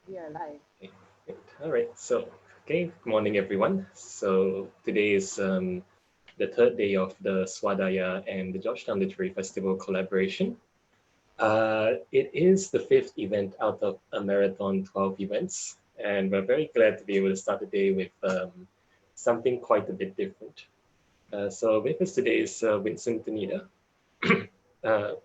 We are live. Okay, all right. So, good morning, everyone. So today is the third day of the Swadaya and the Georgetown Literary Festival collaboration. It is the fifth event out of a marathon 12 events, and we're very glad to be able to start the day with something quite a bit different. So with us today is Vincent Ternida. uh,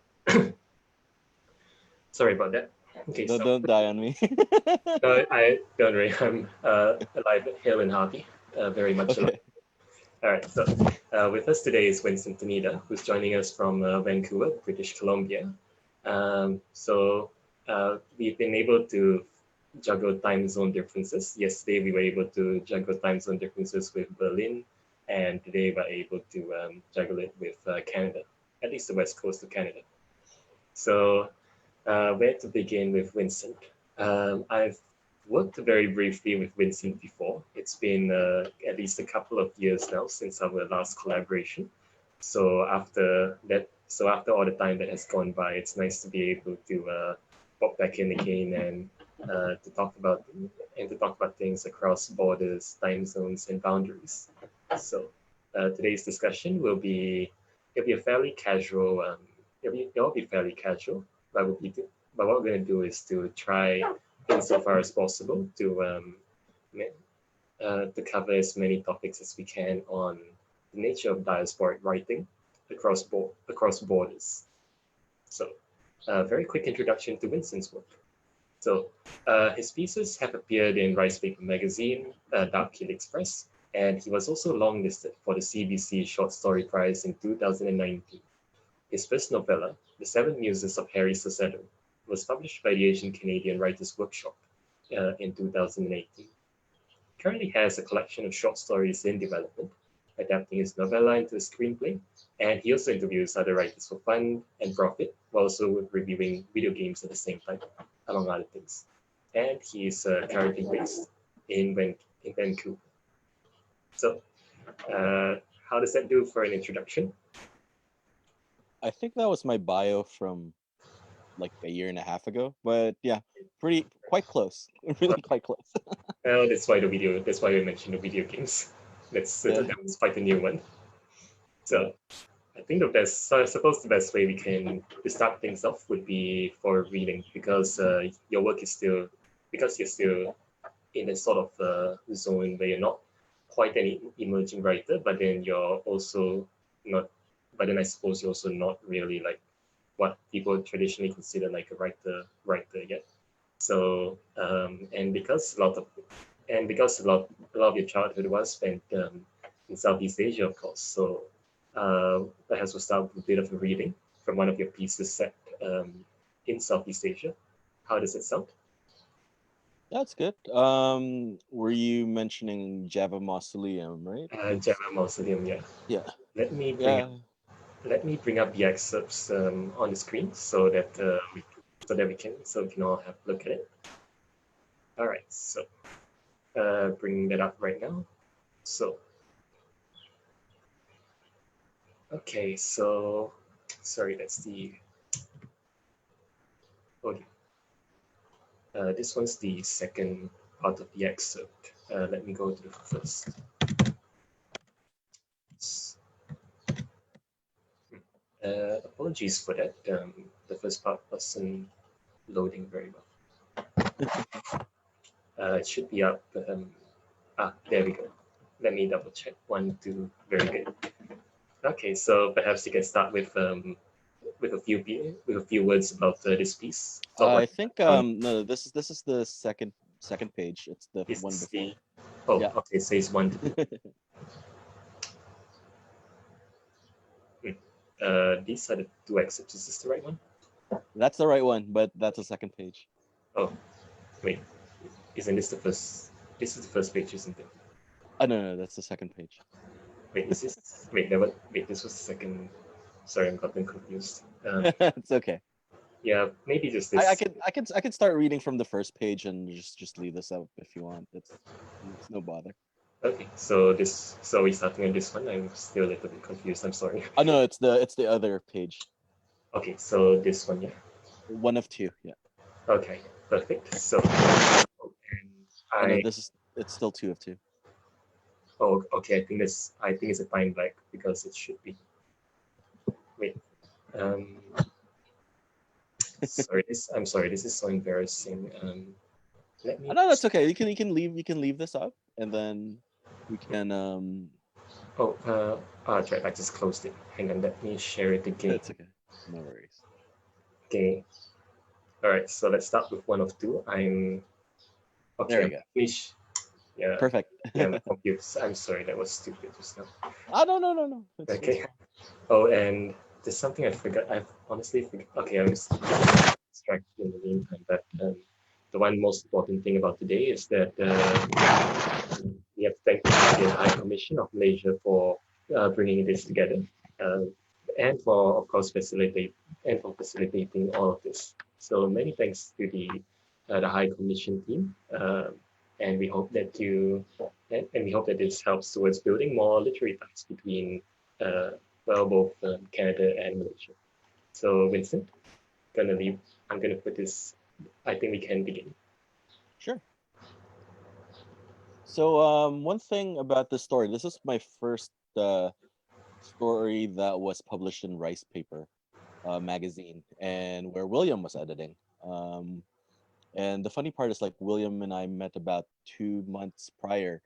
Sorry about that. Okay, Don't, so don't die on me. I don't worry. I'm alive, hale and hearty, very much alive. Okay. All right, so with us today is Vincent Ternida, who's joining us from Vancouver, British Columbia. We've been able to juggle time zone differences. Yesterday, we were able to juggle time zone differences with Berlin, and today we're able to juggle it with Canada, at least the west coast of Canada. So where to begin with Vincent? I've worked very briefly with Vincent before. It's been at least a couple of years now since our last collaboration. So after all the time that has gone by, it's nice to be able to pop back in again and to talk about things across borders, time zones, and boundaries. So today's discussion will be it'll be a fairly casual. It'll be fairly casual. But but what we're going to do is to try insofar as possible to cover as many topics as we can on the nature of diasporic writing across borders. So, a very quick introduction to Vincent's work. So, his pieces have appeared in Rice Paper Magazine, Dark Hill Express, and he was also longlisted for the CBC Short Story Prize in 2019. His first novella, The Seven Muses of Harry Sosseto, was published by the Asian Canadian Writers Workshop in 2018. He currently has a collection of short stories in development, adapting his novella into a screenplay, and he also interviews other writers for fun and profit, while also reviewing video games at the same time, among other things. And he is currently based in Vancouver. So, how does that do for an introduction? I think that was my bio from like a year and a half ago. But yeah, quite close. Really quite close. Well, that's why we mentioned the video games. That was quite a new one. So I think I suppose the best way to start things off would be for reading because your work is still, because you're still in a sort of zone where you're not quite an emerging writer, but then you're also not, but then I suppose you're also not really like what people traditionally consider like a writer yet. So because a lot of your childhood was spent in Southeast Asia, of course. So perhaps we'll start with a bit of a reading from one of your pieces set in Southeast Asia. How does it sound? That's good. Were you mentioning Java Mausoleum, right? Java Mausoleum, yeah. Yeah. Let me bring Yeah. up, let me bring up the excerpts on the screen so that we can all have a look at it. All right, so bringing that up right now. So okay, so sorry, that's the audio. This one's the second part of the excerpt. Let me go to the first. Apologies for that. The first part wasn't loading very well. It should be up. There we go. Let me double check. 1, 2. Very good. Okay, so perhaps you can start with a few words about this piece. I think no, this is the second page. It's the This one is before. okay, it says 1 to 2. These are the two excerpts. Is this the right one? That's the right one, but that's the second page. Oh, wait. Isn't this the first? This is the first page, isn't it? No, that's the second page. Wait, is this? Wait, this was the second. Sorry, I'm gotten confused. It's okay. Yeah, maybe just this. I can start reading from the first page and just leave this up if you want. It's no bother. Okay, so we're starting on this one. I'm still a little bit confused. I'm sorry. Oh no, it's the other page. Okay, so this one, yeah. One of two, yeah. Okay, perfect. So Oh no, I it's still 2 of 2. oh okay. I think it's a time blank because it should be. Wait. Um. I'm sorry. This is so embarrassing. Let me. No, that's okay. You can leave this up, and then we can Oh. That's right. I just closed it. Hang on. Let me share it again. It's okay. No worries. Okay. All right. So let's start with one of two. There Okay. we go. Yeah. Perfect. Yeah. My computer. I'm sorry. That was stupid just now. No. It's Okay. fine. Oh, and there's something I forgot. I've honestly forgot. Okay, I'm just distracted in the meantime. But the one most important thing about today is that we have to thank the High Commission of Malaysia for bringing this together, uh, and for of course facilitating all of this. So many thanks to the High Commission team, and we hope that we hope that this helps towards building more literary ties between both Canada and Malaysia. So Vincent, I'm gonna put this. I think we can begin. Sure. So one thing about this story, this is my first story that was published in Rice Paper magazine, and where William was editing. And the funny part is, like, William and I met about 2 months prior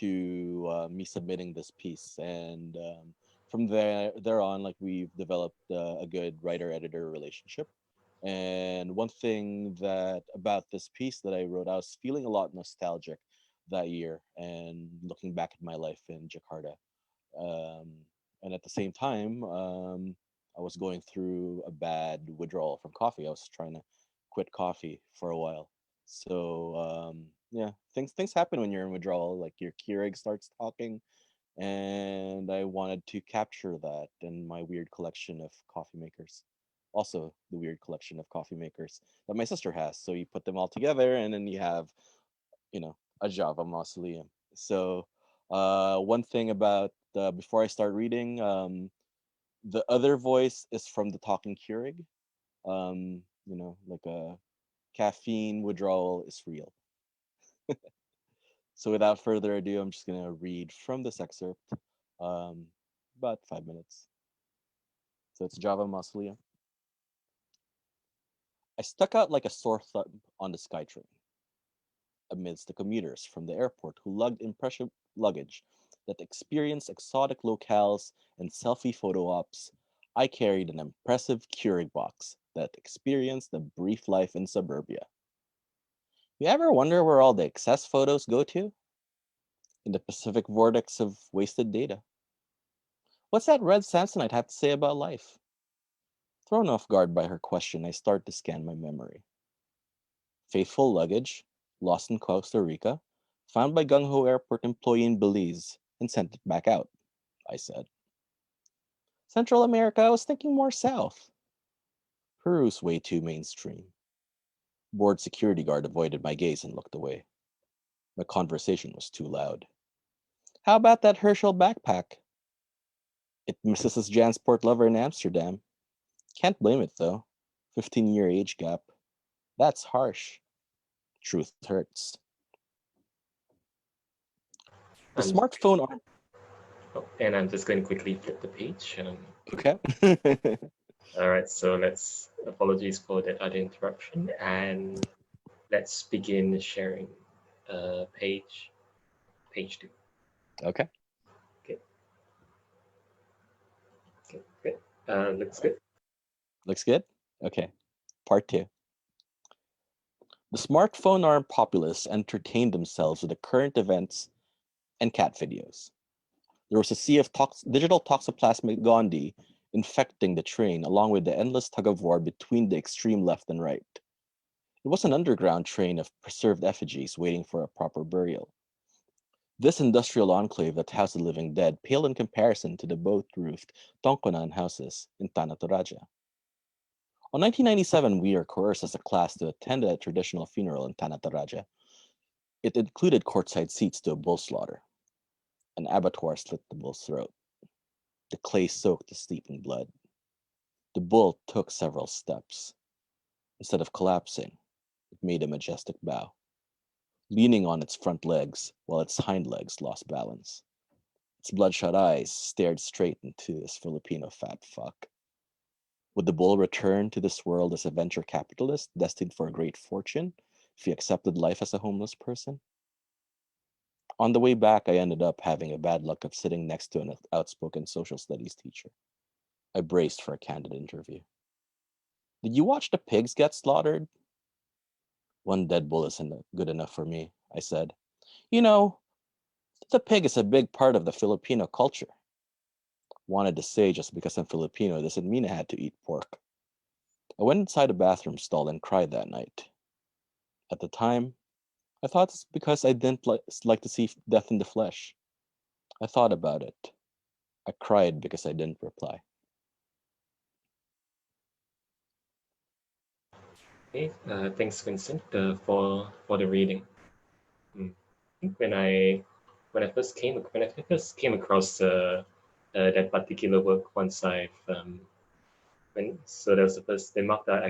to me submitting this piece, and from there on, like, we've developed a good writer-editor relationship. And one thing that about this piece that I wrote, I was feeling a lot nostalgic that year, and looking back at my life in Jakarta. Um, and at the same time, I was going through a bad withdrawal from coffee. I was trying to quit coffee for a while. So yeah, things happen when you're in withdrawal. Like, your Keurig starts talking, and I wanted to capture that in my weird collection of coffee makers. Also, the weird collection of coffee makers that my sister has. So you put them all together, and then you have, a Java mausoleum. So one thing about before I start reading, the other voice is from the talking Keurig. Like a caffeine withdrawal is real. So without further ado, I'm just gonna read from this excerpt, um, about 5 minutes. So it's Java Mausoleum. I stuck out like a sore thumb on the SkyTrain amidst the commuters from the airport who lugged impressive luggage that experienced exotic locales and selfie photo ops. I carried an impressive Keurig box that experienced a brief life in suburbia. You ever wonder where all the excess photos go to? In the Pacific vortex of wasted data. What's that red Samsonite have to say about life? Thrown off guard by her question, I start to scan my memory. Faithful luggage, lost in Costa Rica, found by Gung Ho Airport employee in Belize, and sent it back out, I said. Central America, I was thinking more south. Peru's way too mainstream. Bored security guard avoided my gaze and looked away. My conversation was too loud. How about that Herschel backpack? It misses his Jansport lover in Amsterdam. Can't blame it, though. 15-year age gap. That's harsh. Truth hurts. The I'm smartphone arm. and I'm just going to quickly flip the page. Okay. All right, so apologies for that other interruption, and let's begin sharing page two. Okay. Okay, okay, good. Looks good. Looks good? Okay. Part 2. The smartphone arm populace entertained themselves with the current events and cat videos. There was a sea of digital toxoplasmic gondii infecting the train, along with the endless tug of war between the extreme left and right. It was an underground train of preserved effigies waiting for a proper burial. This industrial enclave that housed the living dead paled in comparison to the boat-roofed Tongkonan houses in Tanah Toraja. On 1997, we were coerced as a class to attend a traditional funeral in Tanah Toraja. It included courtside seats to a bull slaughter. An abattoir slit the bull's throat. The clay soaked the sleeping blood. The bull took several steps. Instead of collapsing, it made a majestic bow. leaning on its front legs while its hind legs lost balance. Its bloodshot eyes stared straight into this Filipino fat fuck. Would the bull return to this world as a venture capitalist destined for a great fortune if he accepted life as a homeless person? On the way back, I ended up having a bad luck of sitting next to an outspoken social studies teacher. I braced for a candid interview. Did you watch the pigs get slaughtered? One dead bull isn't good enough for me, I said. You know, the pig is a big part of the Filipino culture. Wanted to say just because I'm Filipino doesn't mean I had to eat pork. I went inside a bathroom stall and cried that night. At the time, I thought it's because I didn't like to see death in the flesh. I thought about it. I cried because I didn't reply. Okay, thanks, Vincent, for the reading. I think when I first came across that particular work, once I've when so that was the first they marked our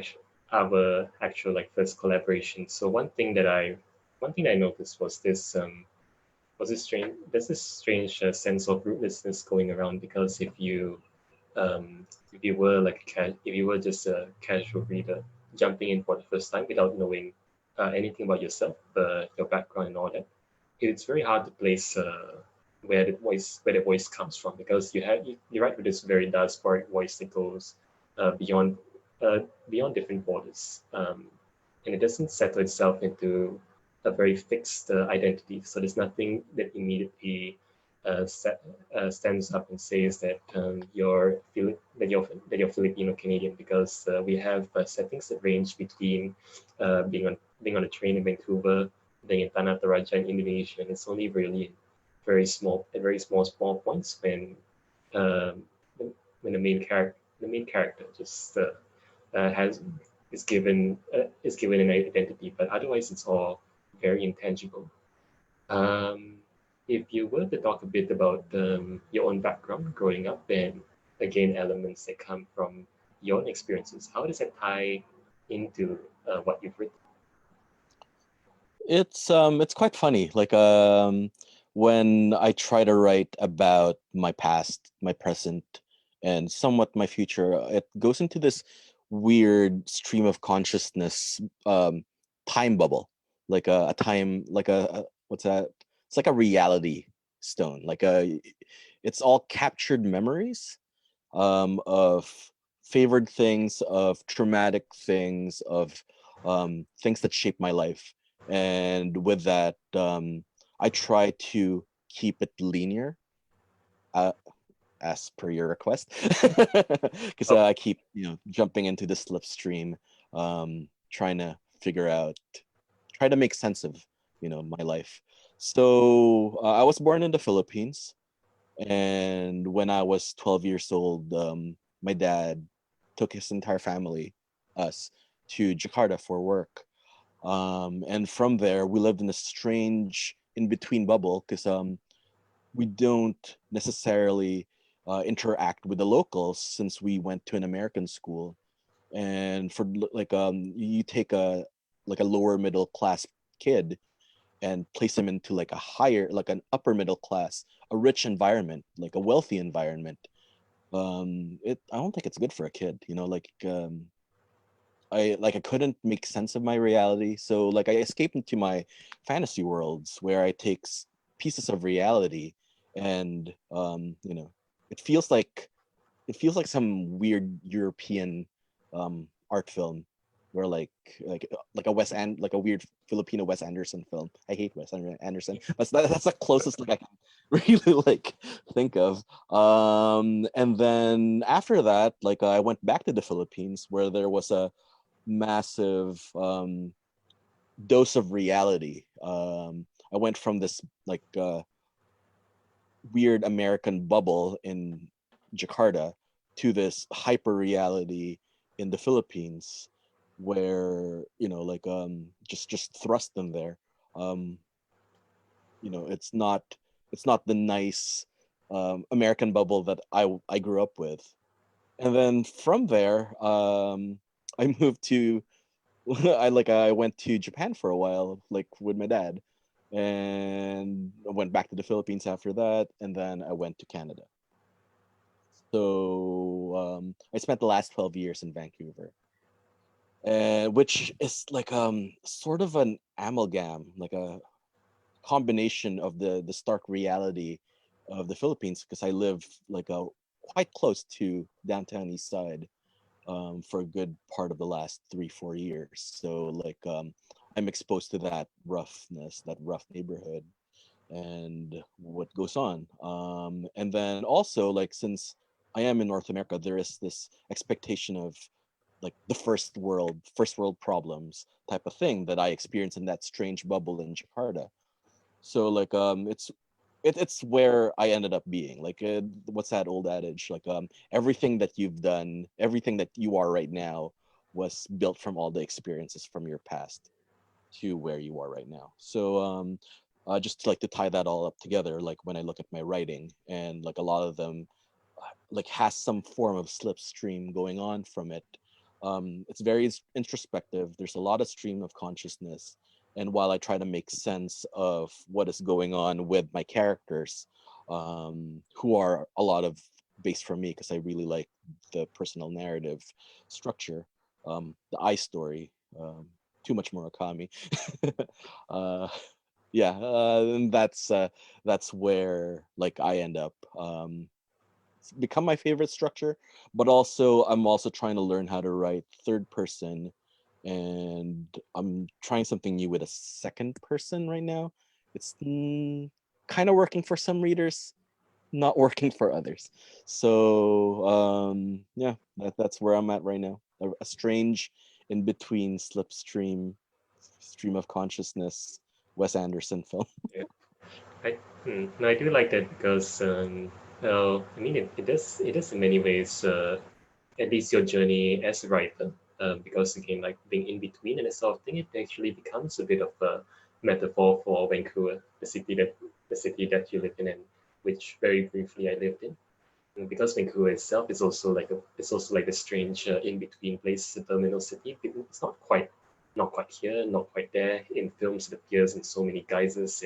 actual like first collaboration. So one thing I noticed was this strange there's this strange sense of rootlessness going around, because if you were if you were just a casual reader jumping in for the first time without knowing anything about yourself, your background and all that, it's very hard to place where the voice comes from, because you write with this very diasporic voice that goes beyond uh, beyond different borders, and it doesn't settle itself into a very fixed identity. So there's nothing that immediately stands up and says that that you're Filipino Canadian, because we have settings that range between being on a train in Vancouver, being in Tanah Toraja in Indonesia, and it's only really very small points um, when the main character just has is given an identity, but otherwise it's all very intangible. Um, if you were to talk a bit about your own background growing up, and again elements that come from your own experiences, how does that tie into what you've written? It's quite funny. When I try to write about my past, my present, and somewhat my future, it goes into this weird stream of consciousness time bubble, like a time like what's that? It's like a reality stone. It's all captured memories of favored things, of traumatic things, of things that shaped my life. And with that, I try to keep it linear, uh, as per your request, because Oh, I keep jumping into the slipstream, trying to figure out, try to make sense of my life. So I was born in the Philippines. And when I was 12 years old, my dad took his entire family, us, to Jakarta for work. And from there, we lived in a strange in between bubble because we don't necessarily interact with the locals since we went to an American school. And you take a lower middle class kid and place them into like a higher, like an upper middle class, a rich environment, like a wealthy environment. I don't think it's good for a kid, I couldn't make sense of my reality, so like I escape into my fantasy worlds where I take pieces of reality, and it feels like some weird European art film where like a like a weird Filipino Wes Anderson film. I hate Wes Anderson, but that's the closest like I can really like think of. And then after that, like I went back to the Philippines where there was a massive dose of reality. I went from this weird American bubble in Jakarta to this hyper reality in the Philippines where just thrust them there. um it's not the nice American bubble that I grew up with. And then from there I moved to I went to Japan for a while, like with my dad, and I went back to the Philippines after that, and then I went to Canada. So I spent the last 12 years in Vancouver, which is like sort of an amalgam, like a combination of the stark reality of the Philippines, because I live like quite close to downtown East Side for a good part of the last 3-4 years. So like I'm exposed to that roughness, that rough neighborhood, and what goes on. And then also like since I am in North America, there is this expectation of like the first world problems type of thing that I experienced in that strange bubble in Jakarta. So like it's where I ended up being. Like what's that old adage? Like everything that you've done, everything that you are right now was built from all the experiences from your past to where you are right now. So just like to tie that all up together, like when I look at my writing and like a lot of them like has some form of slipstream going on from it. It's very introspective. There's a lot of stream of consciousness, and while I try to make sense of what is going on with my characters, who are a lot of based from me because I really like the personal narrative structure, the I story, too much Murakami. uh, yeah, and that's where like I end up. It's become my favorite structure, but also I'm also trying to learn how to write third person, and I'm trying something new with a second person right now. It's kind of working for some readers, not working for others. So yeah, that's where I'm at right now. A strange in between slipstream, stream of consciousness, Wes Anderson film. Yeah. No, I do like that because well, I mean it is in many ways at least your journey as a writer, because again, like being in between and that sort of thing, it actually becomes a bit of a metaphor for Vancouver, the city that you live in, and which very briefly I lived in. And because Vancouver itself is also like it's also like a strange in between place, a terminal city. It's not quite here, not quite there. In films, it appears in so many guises.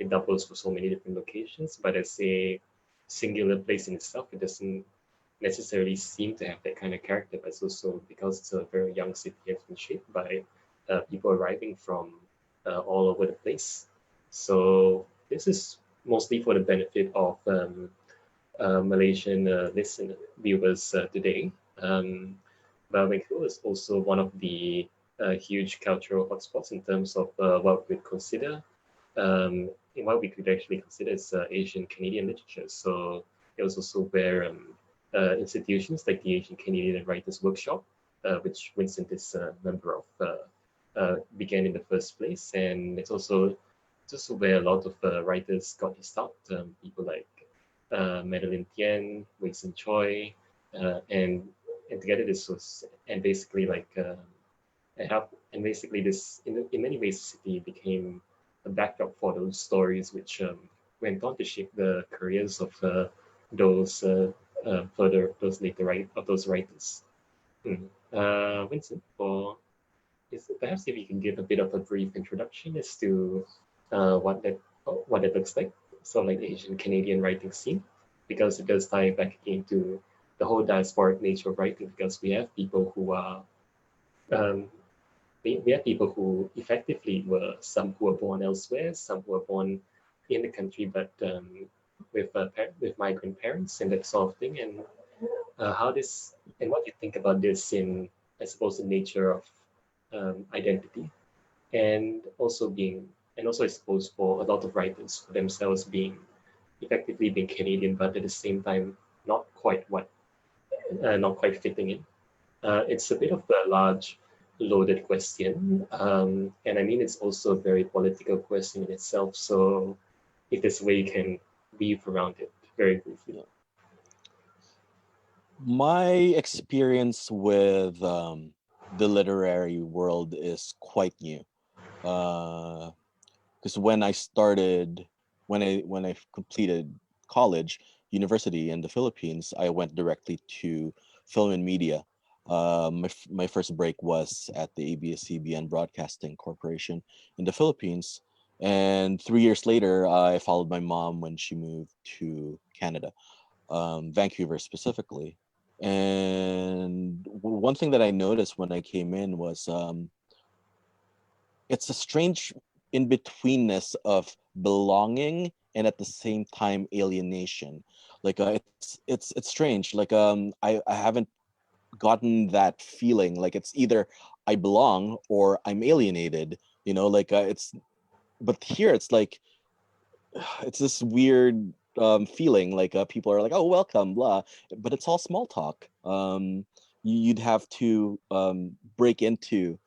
It doubles for so many different locations, but as a singular place in itself, it doesn't necessarily seem to have that kind of character, but it's also because it's a very young city, it's been shaped by people arriving from all over the place. So this is mostly for the benefit of Malaysian listener viewers today. But Vancouver is also one of the huge cultural hotspots in terms of what we'd consider in what we could actually consider as Asian Canadian literature. So it was also where institutions like the Asian Canadian Writers Workshop, which Vincent is a member of, began in the first place, and it's also where a lot of writers got their start. People like Madeleine Thien, Vincent Choi, and together this was and basically like and help and basically this in many ways the city became a backdrop for those stories which went on to shape the careers of those further those later of those writers. Vincent, for perhaps if you can give a bit of a brief introduction as to what it looks like, sort of like the Asian Canadian writing scene, because it does tie back into the whole diasporic nature of writing, because we have people who are um, we have people who effectively were some who were born elsewhere, some who were born in the country, but with migrant parents and that sort of thing. And how this and what you think about this in, I suppose, the nature of identity, and also being, and also I suppose for a lot of writers for themselves being effectively being Canadian, but at the same time not quite not quite fitting in. It's a bit of a large, loaded question, and I mean it's also a very political question in itself. So, if there's a way you can weave around it very briefly. My experience with the literary world is quite new. Because when I completed college, university in the Philippines, I went directly to film and media. My first break was at the ABS-CBN Broadcasting Corporation in the Philippines, and 3 years later, I followed my mom when she moved to Canada, Vancouver specifically. And one thing that I noticed when I came in was it's a strange in betweenness of belonging and at the same time alienation. Like it's strange. Like I haven't gotten that feeling. Like it's either I belong or I'm alienated. You know, like it's. But here it's like it's this weird feeling. Like people are like, "Oh, welcome," blah, but it's all small talk. You'd have to break into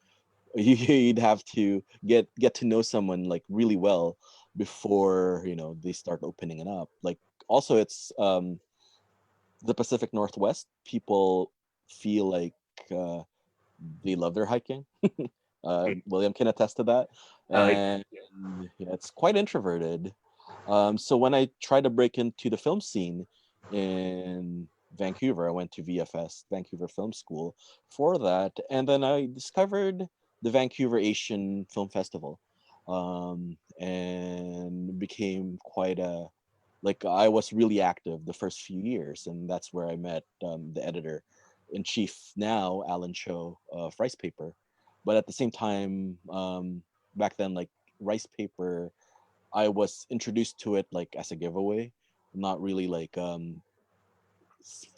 you'd have to get to know someone like really well before they start opening it up. Like also it's the Pacific Northwest. People feel like uh, they love their hiking. William can attest to that, Uh, and yeah, it's quite introverted. So when I tried to break into the film scene in Vancouver, I went to VFS, Vancouver Film School, for that, and then I discovered the Vancouver Asian Film Festival, and became quite a like I was really active the first few years, and that's where I met the editor in chief now, Alan Cho of Rice Paper. But at the same time, back then, like Rice Paper, I was introduced to it like as a giveaway, not really like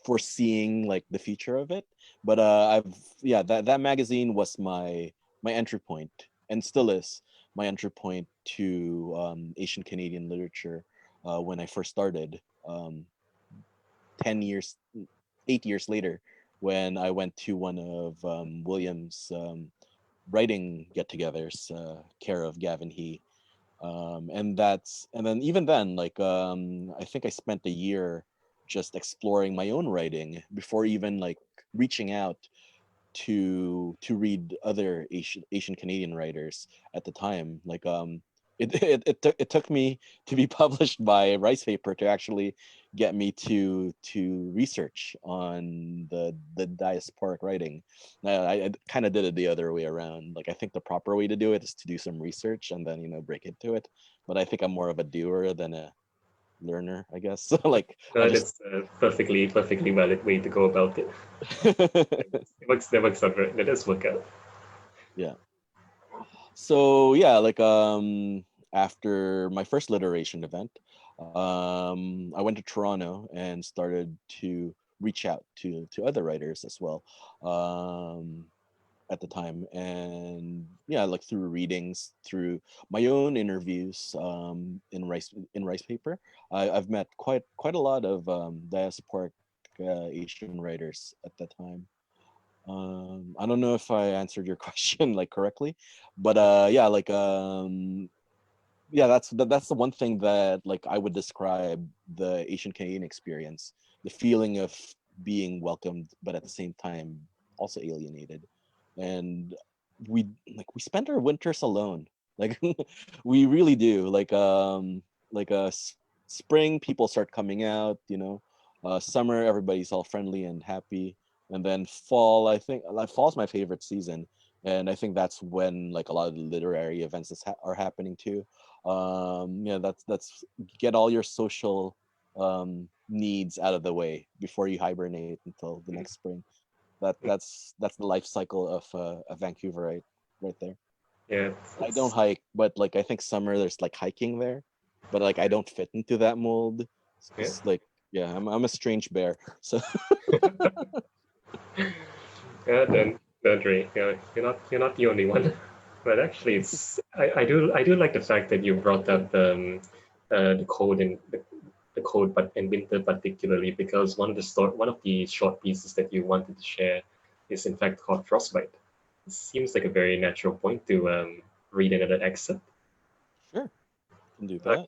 foreseeing like the future of it. But I've yeah, that magazine was my entry point, and still is my entry point to Asian Canadian literature when I first started. 10 years, 8 years later, when I went to one of William's writing get-togethers, care of Gavin He, and then even then, like I think I spent a year just exploring my own writing before even like reaching out to read other Asian Canadian writers at the time. Like it took me to be published by Rice Paper to actually get me to research on the diasporic writing. I kind of did it the other way around. Like I think the proper way to do it is to do some research and then break into it. But I think I'm more of a doer than a learner, I guess. So like I just that's a perfectly valid way to go about it. It works out. That does work out. yeah. So yeah, like after my first literation event, I went to Toronto and started to reach out to other writers as well at the time. And yeah, like through readings, through my own interviews in Rice Paper, I've met quite a lot of diasporic Asian writers at that time. I don't know if I answered your question like correctly, but yeah, like yeah, that's the one thing that like I would describe the Asian Canadian experience, the feeling of being welcomed, but at the same time also alienated. And we spend our winters alone. Like we really do. Like spring people start coming out, summer everybody's all friendly and happy, and then fall, I think like fall's my favorite season, and I think that's when like a lot of the literary events are happening too. Yeah, that's get all your social needs out of the way before you hibernate until the next spring. That's the life cycle of Vancouver, right there. Yeah, I don't hike, but like I think summer there's like hiking there, but like I don't fit into that mold. It's yeah. just like yeah, I'm a strange bear. So Yeah, then don't worry. You're not the only one. But actually, I do like the fact that you brought up the code and the code, but in winter particularly, because one of the short pieces that you wanted to share is in fact called Frostbite. It seems like a very natural point to read another excerpt. sure, can do Uh, that.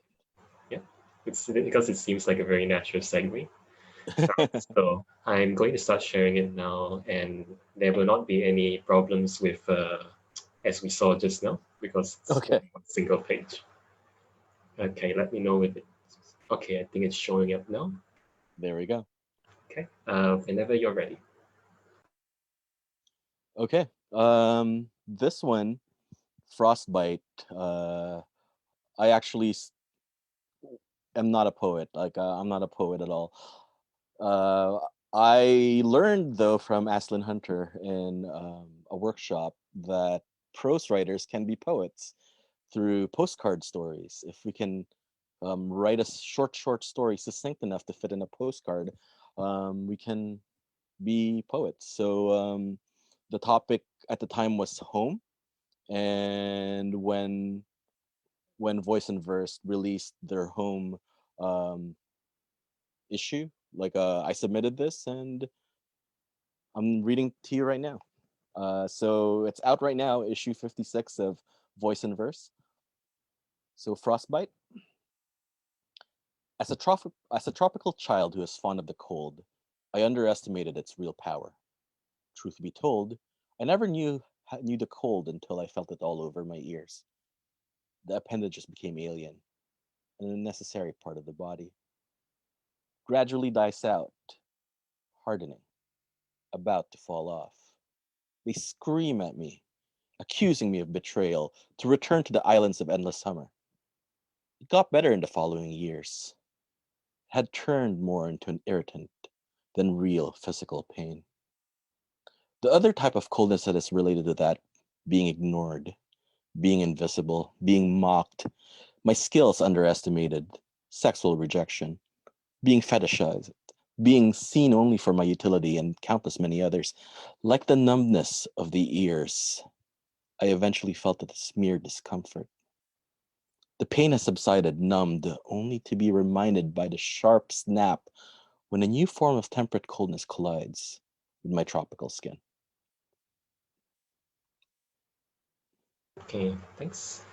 yeah, it's because it seems like a very natural segue. Alright, so I'm going to start sharing it now, and there will not be any problems with, as we saw just now, because it's Okay, only one single page. Okay, let me know if it. Okay, I think it's showing up now. there we go. Okay, whenever you're ready. Okay. This one, Frostbite. I actually am not a poet. I'm not a poet at all. Uh, I learned though from Aslan Hunter in a workshop that prose writers can be poets through postcard stories. If we can write a short story succinct enough to fit in a postcard, we can be poets. So the topic at the time was home, and when Voice and Verse released their home um, issue, I submitted this and I'm reading to you right now. So it's out right now, issue 56 of Voice and Verse. So Frostbite. As a tropical child who is fond of the cold, I underestimated its real power. Truth be told, I never knew the cold until I felt it all over my ears. The appendages became alien, an unnecessary part of the body. Gradually dies out, hardening, about to fall off. They scream at me, accusing me of betrayal, to return to the islands of endless summer. It got better in the following years. It had turned more into an irritant than real physical pain. The other type of coldness that is related to that, being ignored, being invisible, being mocked, my skills underestimated, sexual rejection, being fetishized, being seen only for my utility, and countless many others. Like the numbness of the ears, I eventually felt a smeared discomfort. The pain has subsided, numbed, only to be reminded by the sharp snap when a new form of temperate coldness collides with my tropical skin. Okay, thanks.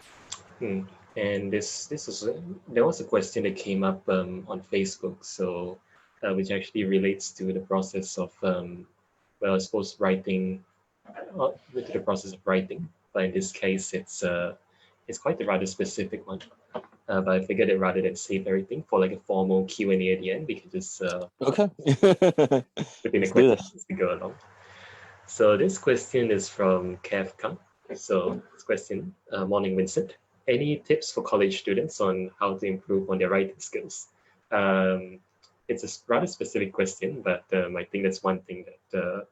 Hmm. And this was there was a question that came up on Facebook, so which actually relates to the process of well, I suppose writing, with the process of writing. But in this case, it's quite a rather specific one. But I figured that rather than save everything for like a formal Q&A at the end, we can just Okay. put in the Let's do this. questions as we go along. So this question is from Kev Kang. So this question, morning Vincent. Any tips for college students on how to improve on their writing skills? Um, it's a rather specific question, but I think that's one thing that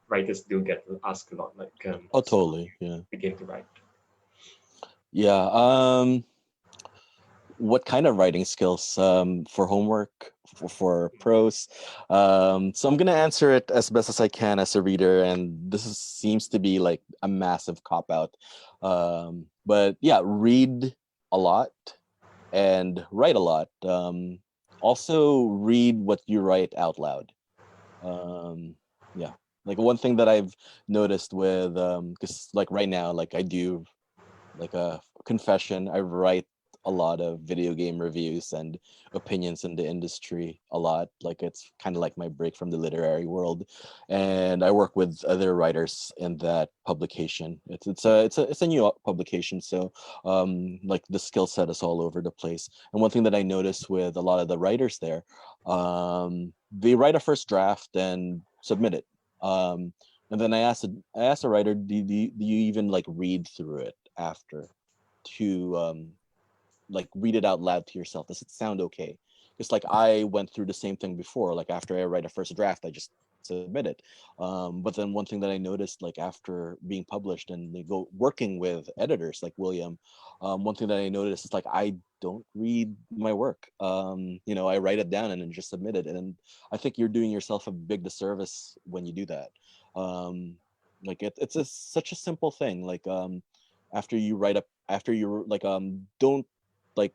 writers do get asked a lot, like Oh, totally. Yeah. begin to write. Yeah. What kind of writing skills for homework, for prose? So I'm gonna answer it as best as I can as a reader, and seems to be like a massive cop out. But yeah, read a lot and write a lot. Also, read what you write out loud. Yeah, like one thing that I've noticed with because like right now, like I do like a confession, I write a lot of video game reviews and opinions in the industry a lot. Like it's kind of like my break from the literary world, and I work with other writers in that publication. It's a new publication, so like the skill set is all over the place. And one thing that I noticed with a lot of the writers there, they write a first draft and submit it. And then I asked a writer, do you even like read through it after to like read it out loud to yourself? Does it sound okay? It's like I went through the same thing before. Like after I write a first draft, I just submit it. But then one thing that I noticed, like after being published and they go working with editors like William, one thing that I noticed is like I don't read my work. I write it down and then just submit it. And I think you're doing yourself a big disservice when you do that. Like it's such a simple thing. Like after you write up, after you like don't like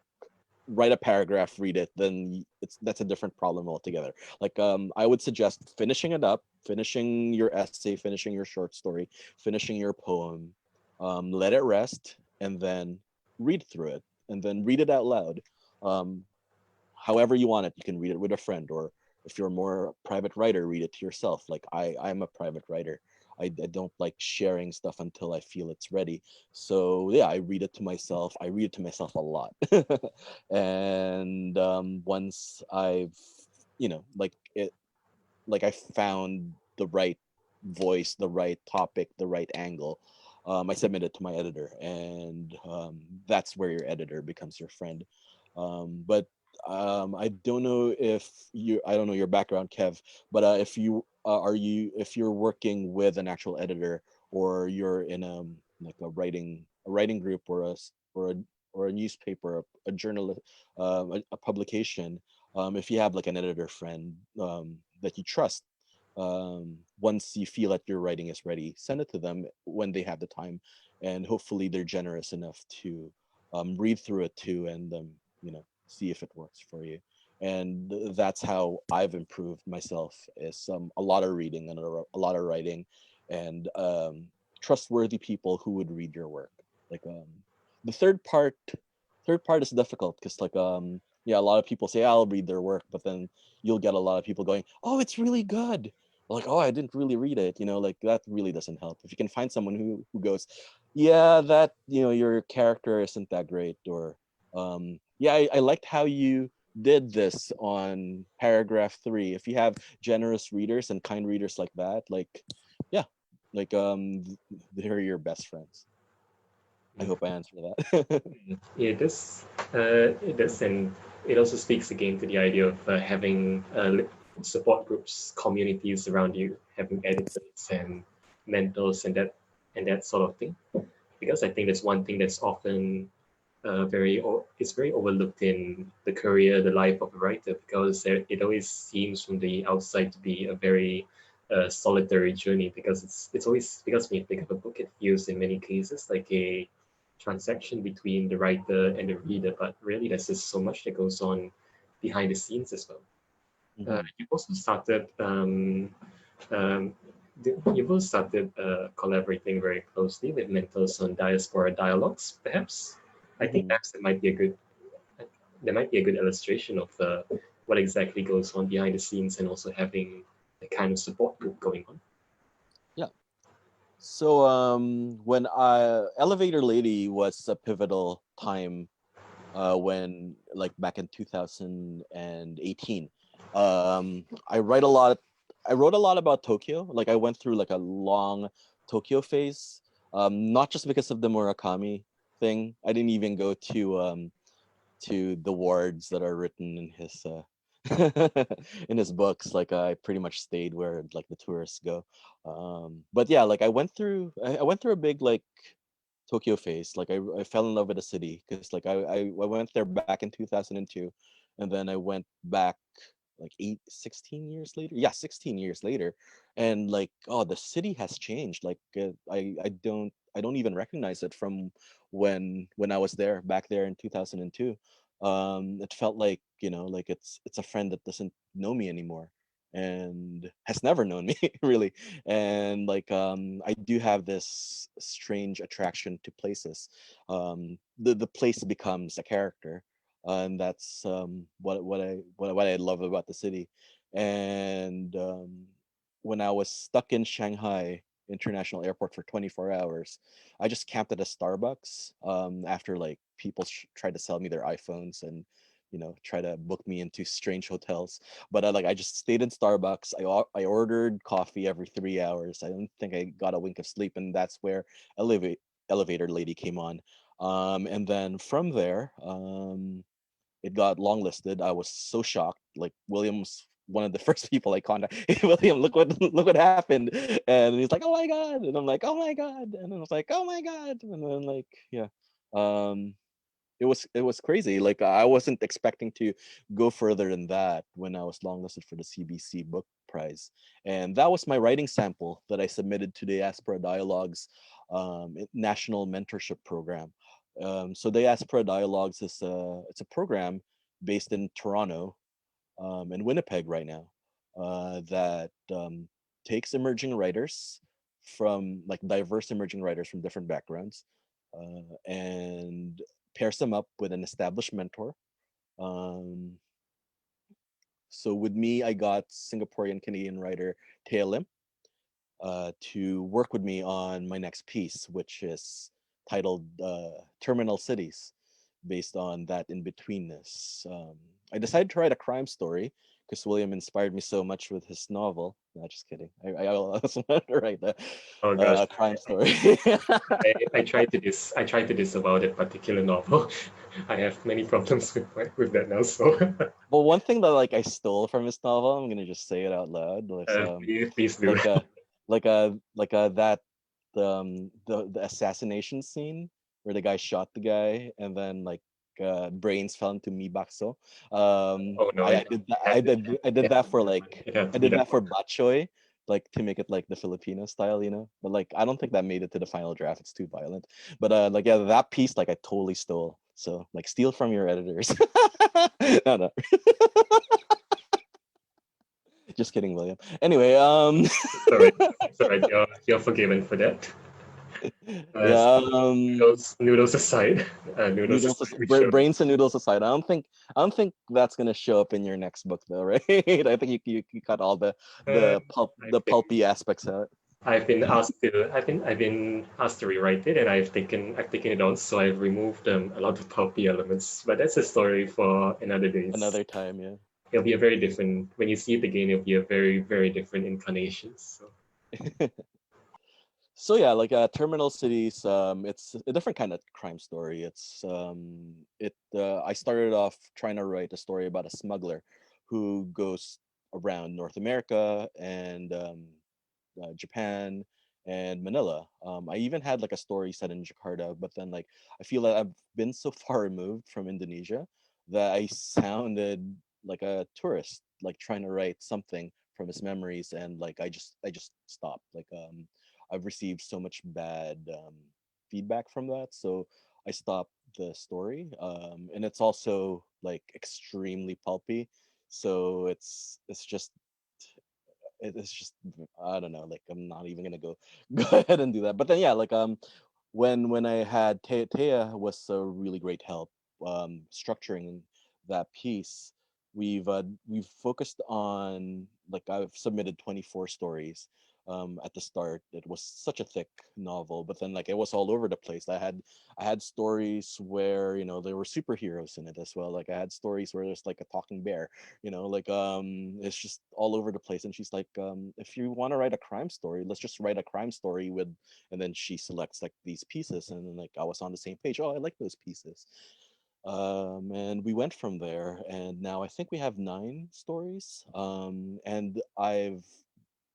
write a paragraph, read it, then that's a different problem altogether. Like I would suggest finishing it up, finishing your essay, finishing your short story, finishing your poem, let it rest, and then read through it, and then read it out loud. um, However you want it. You can read it with a friend, or if you're a more private writer, read it to yourself. Like I'm a private writer. I don't like sharing stuff until I feel it's ready. So yeah, I read it to myself. I read it to myself a lot. And once I've like it, like I found voice, the right topic, the right angle, I submit it to my editor, and that's where your editor becomes your friend. But I don't know if you, I don't know your background, Kev, but if you if you're working with an actual editor, or you're in like a writing group, or or a newspaper, a journal, a publication. If you have like an editor friend that you trust, once you feel that your writing is ready, send it to them when they have the time, and hopefully they're generous enough to read through it too, and see if it works for you. And that's how I've improved myself, is a lot of reading and a lot of writing, and trustworthy people who would read your work. Like the third part is difficult, because like yeah, a lot of people say I'll read their work, but then you'll get a lot of people going, oh, it's really good. Like, oh, I didn't really read it, like that really doesn't help. If you can find someone who goes, yeah, that, your character isn't that great, or yeah, I liked how you did this on paragraph 3. If you have generous readers and kind readers like that, like, yeah, like they're your best friends. I hope I answered that. Yeah, it does, and it also speaks again to the idea of having support groups, communities around you, having editors and mentors and that sort of thing. Because I think that's one thing that's often it's very overlooked in the career, the life of a writer, because it always seems from the outside to be a very solitary journey, because it's always, because when you pick up a book, it feels in many cases like a transaction between the writer and the reader, but really there's just so much that goes on behind the scenes as well. Mhm. You've also started um, you've also started collaborating very closely with mentors on diaspora dialogues, perhaps. I think Mhm. perhaps that might be a good illustration of what exactly goes on behind the scenes, and also having a kind of support group going on. Yeah. So when I Elevator Lady was a pivotal time, when, like, back in 2018. I write a lot I wrote a lot about Tokyo. Like, I went through like a long Tokyo phase. Not just because of the Murakami thing. I didn't even go to the wards that are written in his in his books. Like, I pretty much stayed where like the tourists go. But yeah, like I went through a big, like, Tokyo phase. Like, I fell in love with the city, because like I went there back in 2002, and then I went back like 16 years later. Yeah, 16 years later. And like, oh, the city has changed. Like, I don't even recognize it from when I was there back there in 2002. It felt like, like it's a friend that doesn't know me anymore, and has never known me really. And like, I do have this strange attraction to places. The place becomes a character, and that's what I love about the city. And when I was stuck in Shanghai International Airport for 24 hours, I just camped at a Starbucks, after like people tried to sell me their iPhones, and try to book me into strange hotels. But I just stayed in Starbucks. I ordered coffee every 3 hours. I don't think I got a wink of sleep, and that's where Elevator Lady came on. And then from there, it got longlisted. I was so shocked. Like, William was one of the first people I contacted. Hey, William, look what happened. And he's like, oh my god. And I'm like, oh my god. And then I was like, oh my god. And then, like, yeah. Um it was crazy. Like, I wasn't expecting to go further than that when I was longlisted for the CBC Book Prize. And that was my writing sample that I submitted to the Diaspora Dialogues National Mentorship Program. So the Diaspora Dialogues is it's a program based in Toronto, and Winnipeg right now, that takes emerging writers from, like, diverse emerging writers from different backgrounds, and pairs them up with an established mentor. Um, so with me, I got Singaporean Canadian writer Thea Lim to work with me on my next piece, which is titled Terminal Cities, based on that in betweenness. I decided to write a crime story because William inspired me so much with his novel. No, just kidding. I also wanted to write Oh gosh, a crime story. I tried to disavow that particular novel. I have many problems with that now. So Well, one thing that like I stole from his novel, I'm gonna just say it out loud, was please do. like a that the assassination scene where the guy shot the guy and then like brains fell into mi bakso. Oh no, I did that. I did that for like it had I to be did that. that for bok choy, like to make it like the Filipino style, you know. But like I don't think that made it to the final draft. It's too violent. But like yeah, that piece like I totally stole. So like steal from your editors. No, no. Just kidding, William. Anyway, It's all right. It's all right. You're forgiven for that. yeah, Noodles aside, noodles noodles, aside, we show. brains and noodles aside, I don't think that's gonna show up in your next book, though, right? I think you cut all Uh, I've the been pulpy aspects out. I've been asked to rewrite it, and I've taken it on. So I've removed a lot of pulpy elements. But that's a story for another day. Another time, yeah. It'll be a very different when you see it again. It'll be a very different incarnation. So So yeah, like Terminal Cities, it's a different kind of crime story. I started off trying to write a story about a smuggler who goes around North America and Japan and Manila. I even had like a story set in Jakarta, but then like I feel like I've been so far removed from Indonesia that I sounded like a tourist, like trying to write something from his memories, and like I just stopped. Like I've received so much bad feedback from that, so I stopped the story. And it's also like extremely pulpy, so it's just I don't know. Like I'm not even gonna go go ahead and do that. But then yeah, like when I had Taya was a really great help structuring that piece. We've focused on like I've submitted 24 stories at the start. It was such a thick novel, but then like it was all over the place. I had stories where you know there were superheroes in it as well. Like I had stories where there's like a talking bear, you know, like it's just all over the place. And she's like, if you want to write a crime story, let's just write a crime story with, and then she selects like these pieces, and then like I was on the same page. Oh, I like those pieces. And we went from there, and now I think we have 9 stories. And I've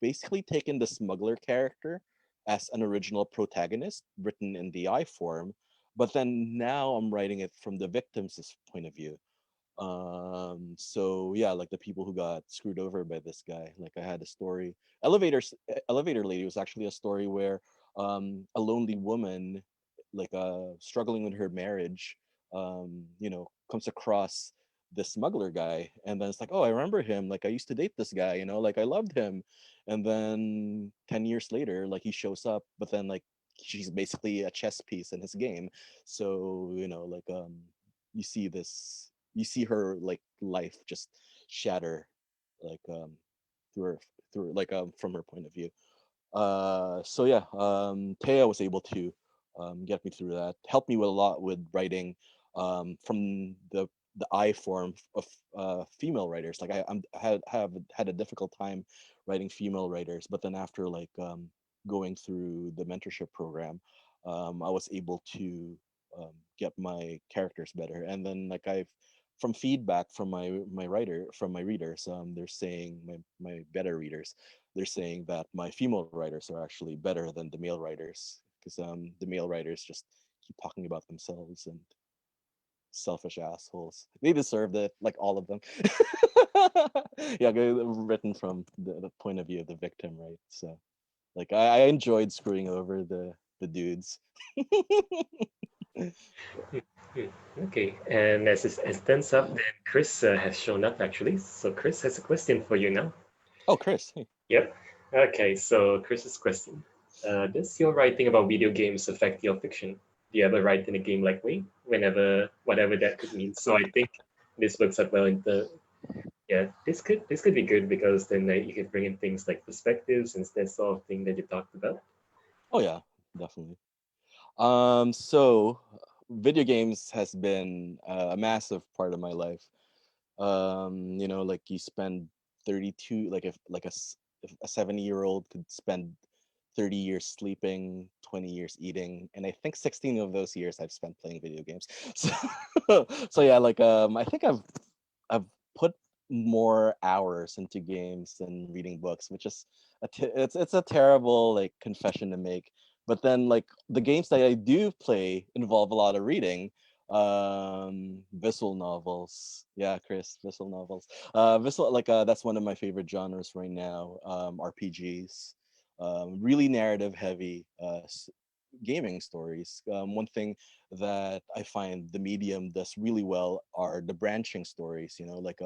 basically taken the smuggler character as an original protagonist written in the I form, but then now I'm writing it from the victim's point of view. So yeah, like the people who got screwed over by this guy. Like I had a story. Elevator Lady was actually a story where a lonely woman, like struggling with her marriage, you know, comes across the smuggler guy, and then it's like, oh, I remember him. Like I used to date this guy, you know, like I loved him. And then 10 years later, like he shows up, but then like she's basically a chess piece in his game. So, you know, like you see this you see her like life just shatter like through her through like from her point of view. So yeah, Taya was able to get me through that, helped me with a lot with writing from the I form of female writers. Like have had a difficult time writing female writers, but then after like going through the mentorship program, I was able to get my characters better. And then like I've from feedback from my readers, they're saying my better readers, they're saying that my female writers are actually better than the male writers because the male writers just keep talking about themselves and selfish assholes. They deserved it, like all of them. Yeah, written from the point of view of the victim, right? So, like, I enjoyed screwing over the dudes. okay, and as it turns up, then Chris has shown up actually. So Chris has a question for you now. Oh, Chris. Hey. Yep. Okay, so Chris's question. Does your writing about video games affect your fiction? Do you ever write in a game-like way? Whatever that could mean. So I think this works out well into, yeah, this could be good because then you could bring in things like perspectives and that sort of thing that you talked about. Oh yeah, definitely. So video games has been a massive part of my life. You know, like you spend 32, like if a 70-year-old could spend 30 years sleeping, 20 years eating, and I think 16 of those years I've spent playing video games. So yeah, like I think I've put more hours into games than reading books, which is it's a terrible like confession to make. But then like the games that I do play involve a lot of reading. Visual novels. Yeah, Chris, visual novels. Visual like that's one of my favorite genres right now. RPGs. Really narrative heavy gaming stories. One thing that I find the medium does really well are the branching stories. You know, like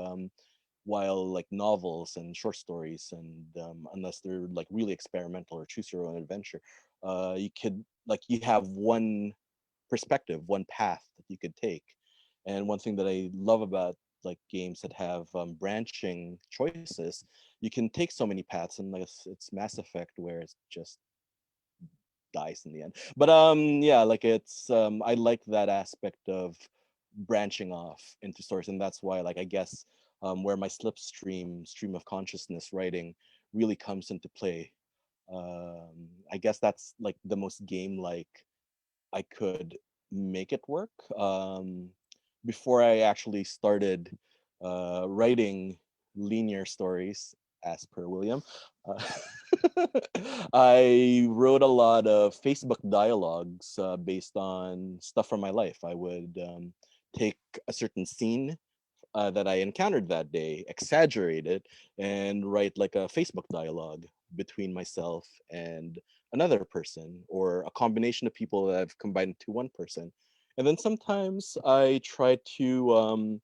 while like novels and short stories, and unless they're like really experimental or choose your own adventure, you could like you have one perspective, one path that you could take. And one thing that I love about like games that have branching choices, you can take so many paths, and like it's Mass Effect where it's just dies in the end. But yeah, like it's I like that aspect of branching off into stories, and that's why like I guess where my stream of consciousness writing really comes into play. I guess that's like the most game like I could make it work. Before I actually started writing linear stories, as per William, uh, I wrote a lot of Facebook dialogues based on stuff from my life. I would take a certain scene that I encountered that day, exaggerate it, and write like a Facebook dialogue between myself and another person, or a combination of people that I've combined to one person. And then sometimes I try to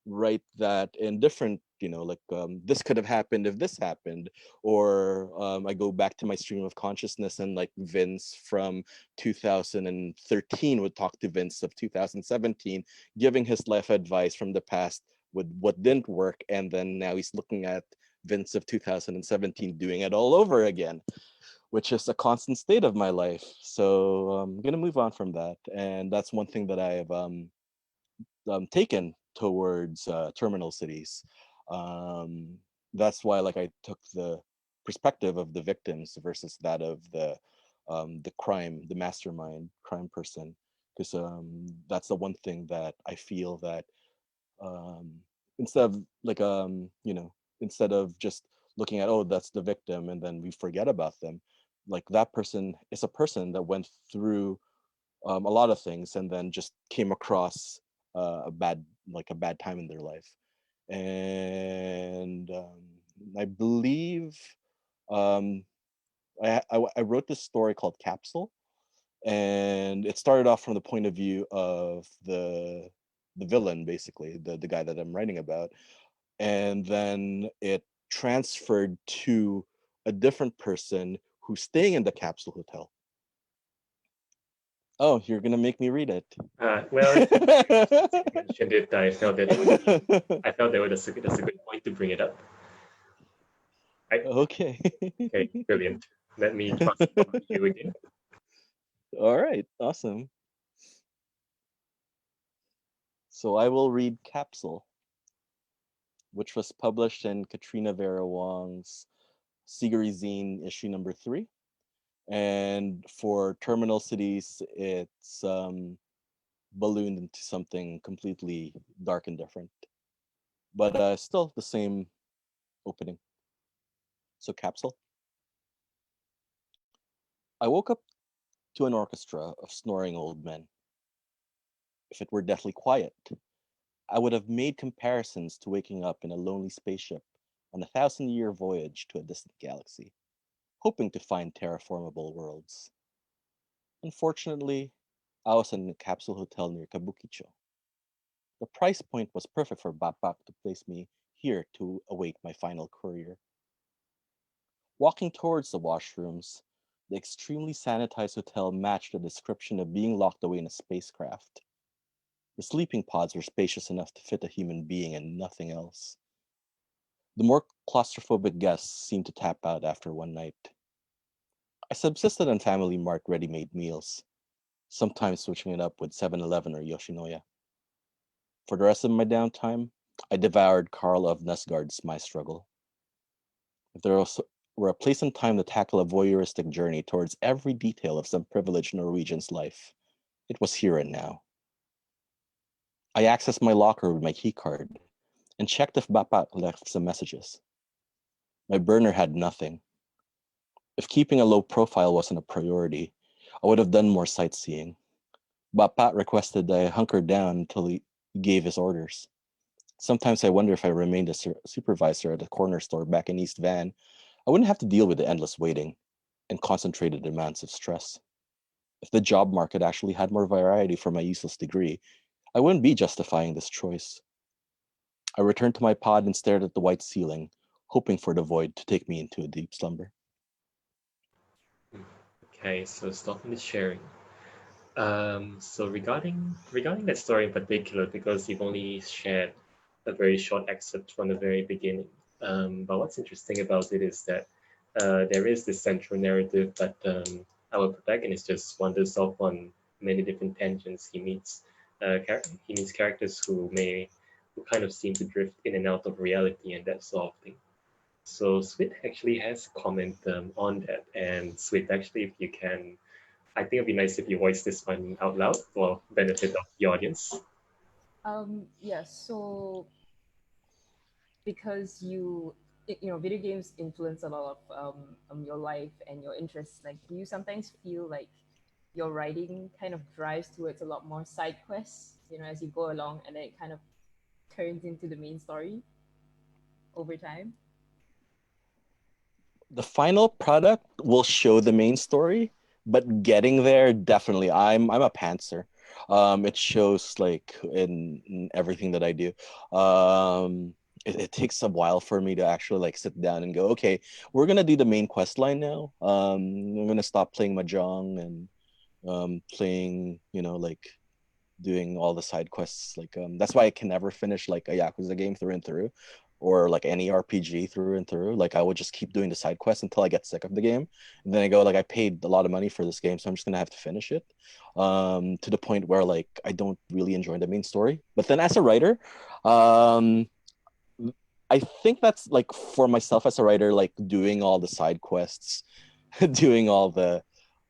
write that in different, you know, like this could have happened if this happened, or I go back to my stream of consciousness, and like Vince from 2013 would talk to Vince of 2017, giving his life advice from the past with what didn't work, and then now he's looking at Vince of 2017 doing it all over again, which is a constant state of my life. So I'm gonna move on from that, and that's one thing that I have taken towards terminal cities. Um, that's why like I took the perspective of the victims versus that of the crime, the mastermind crime person, because that's the one thing that I feel that um, instead of like you know, instead of just looking at, oh, that's the victim and then we forget about them, like that person is a person that went through a lot of things and then just came across a bad, like a bad time in their life. And I believe um, I wrote this story called Capsule, and it started off from the point of view of the villain, basically the guy that I'm writing about, and then it transferred to a different person who's staying in the capsule hotel. Oh, you're gonna make me read it. Well, since you mentioned it, I felt that it would be. I felt that that's a good point to bring it up. I, Okay. okay, brilliant. Let me trust you again. All right, awesome. So I will read Capsule, which was published in Katrina Vera Wong's Siguri Zine issue number 3. And for Terminal Cities, it's ballooned into something completely dark and different, but still the same opening. So, Capsule. I woke up to an orchestra of snoring old men. If it were deathly quiet, I would have made comparisons to waking up in a lonely spaceship on a 1,000-year voyage to a distant galaxy, hoping to find terraformable worlds. Unfortunately, I was in a capsule hotel near Kabukicho. The price point was perfect for Bapak to place me here to await my final courier. Walking towards the washrooms, the extremely sanitized hotel matched the description of being locked away in a spacecraft. The sleeping pods were spacious enough to fit a human being and nothing else. The more claustrophobic guests seemed to tap out after one night. I subsisted on Family Mart ready-made meals, sometimes switching it up with 7-Eleven or Yoshinoya. For the rest of my downtime, I devoured Karl of Nusgard's My Struggle. If there were a place and time to tackle a voyeuristic journey towards every detail of some privileged Norwegian's life, it was here and now. I accessed my locker with my keycard and checked if Bapat left some messages. My burner had nothing. If keeping a low profile wasn't a priority, I would have done more sightseeing. Bapat requested I hunker down until he gave his orders. Sometimes I wonder if I remained a supervisor at a corner store back in East Van, I wouldn't have to deal with the endless waiting and concentrated amounts of stress. If the job market actually had more variety for my useless degree, I wouldn't be justifying this choice. I returned to my pod and stared at the white ceiling, hoping for the void to take me into a deep slumber. Okay, so stopping the sharing. So regarding that story in particular, because you've only shared a very short excerpt from the very beginning. But what's interesting about it is that there is this central narrative that our protagonist just wanders off on many different tangents. He meets characters who kind of seem to drift in and out of reality and that sort of thing. So Swit actually has a comment on that, and Swit, actually, if you can, I think it'd be nice if you voice this one out loud for benefit of the audience. Yes. So because video games influence a lot of your life and your interests. Like, do you sometimes feel like your writing kind of drives towards a lot more side quests, as you go along, and then it kind of turns into the main story over time? The final product will show the main story, but getting there, definitely. I'm a pantser. It shows like in everything that I do. It takes a while for me to actually like sit down and go, okay, we're gonna do the main quest line now. I'm gonna stop playing mahjong and playing, like doing all the side quests. Like that's why I can never finish like a Yakuza game through and through, or like any RPG through and through. Like I would just keep doing the side quests until I get sick of the game, and then I go like I paid a lot of money for this game, so I'm just gonna have to finish it. To the point where like I don't really enjoy the main story. But then as a writer, um, I think that's like for myself as a writer, like doing all the side quests, doing all the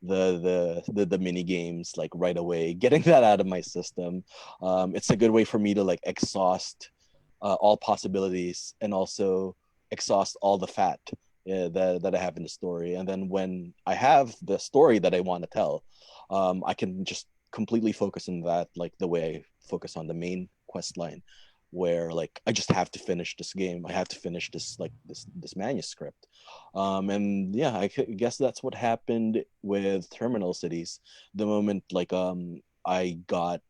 mini games like right away, getting that out of my system. It's a good way for me to like exhaust all possibilities and also exhaust all the fat that I have in the story. And then when I have the story that I want to tell, I can just completely focus on that, like the way I focus on the main quest line, where like I just have to finish this game. I have to finish this manuscript. And yeah, guess that's what happened with Terminal Cities. The moment like I got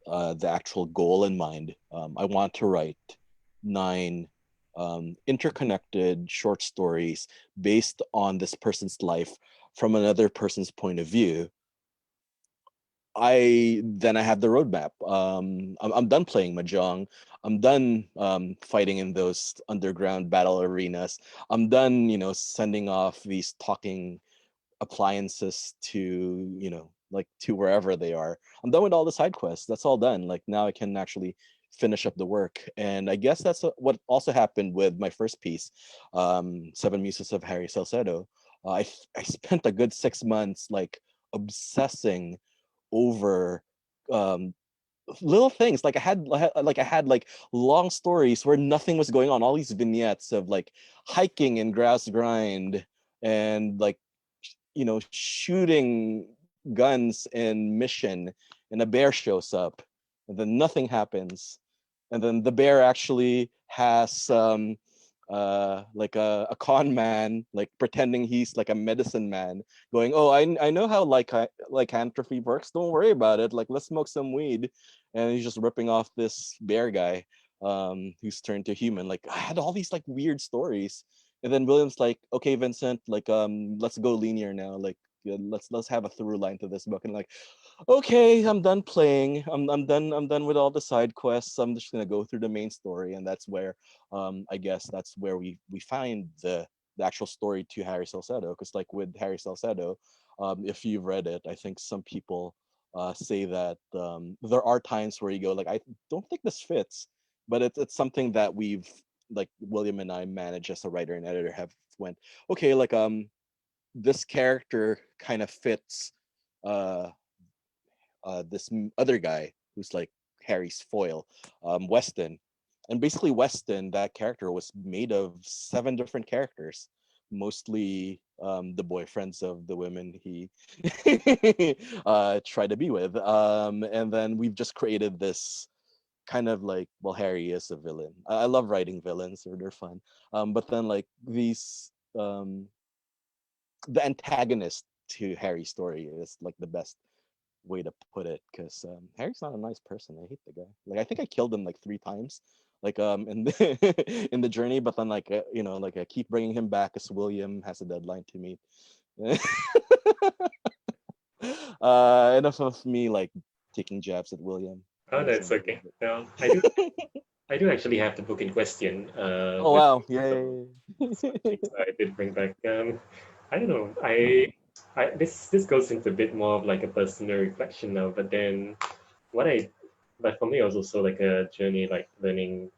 the actual goal in mind. I want to write 9 interconnected short stories based on this person's life from another person's point of view. I have the roadmap. I'm done playing mahjong. I'm done fighting in those underground battle arenas. I'm done, sending off these talking appliances to like to wherever they are. I'm done with all the side quests. That's all done. Like now I can actually finish up the work. And I guess that's what also happened with my first piece, Seven Muses of Harry Salcedo. I spent a good 6 months like obsessing over um little things. Like I had like long stories where nothing was going on, all these vignettes of like hiking in Grouse Grind and like shooting guns in Mission, and a bear shows up, and then nothing happens, and then the bear actually has like a con man, like pretending he's like a medicine man, going, oh, I know how like lycanthropy works, don't worry about it, like let's smoke some weed. And he's just ripping off this bear guy who's turned to human. Like I had all these like weird stories. And then William's like, okay, Vincent, like let's go linear now, like yeah, let's have a through line to this book. And like, okay, I'm done playing. I'm done with all the side quests. I'm just gonna go through the main story. And that's where I guess that's where we find the actual story to Harry Salcedo. Because like with Harry Salcedo, if you've read it, I think some people say that there are times where you go like, I don't think this fits. but it's something that we've, like, William and I manage as a writer and editor have went, okay, like, this character kind of fits uh other guy who's like Harry's foil, Weston. And basically Weston, that character was made of 7 different characters, mostly the boyfriends of the women he tried to be with. And then we've just created this kind of like, well, Harry is a villain. I love writing villains, they're fun. But then like these the antagonist to Harry's story is like the best way to put it, because Harry's not a nice person. I hate the guy. Like, I think I killed him like 3 times, like in the in the journey. But then like like I keep bringing him back as William has a deadline to meet. Enough of me like taking jabs at William. Oh, He's that's not okay. good. Well, I do actually have the book in question. Oh With wow! some Yay! some things I did bring back. I don't know. This goes into a bit more of like a personal reflection now. But then what I but for me it was also like a journey, like learning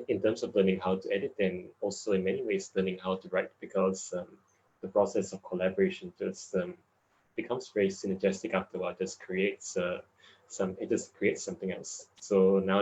in terms of learning how to edit, and also in many ways learning how to write, because the process of collaboration just becomes very synergistic after a while. Just creates something else. So now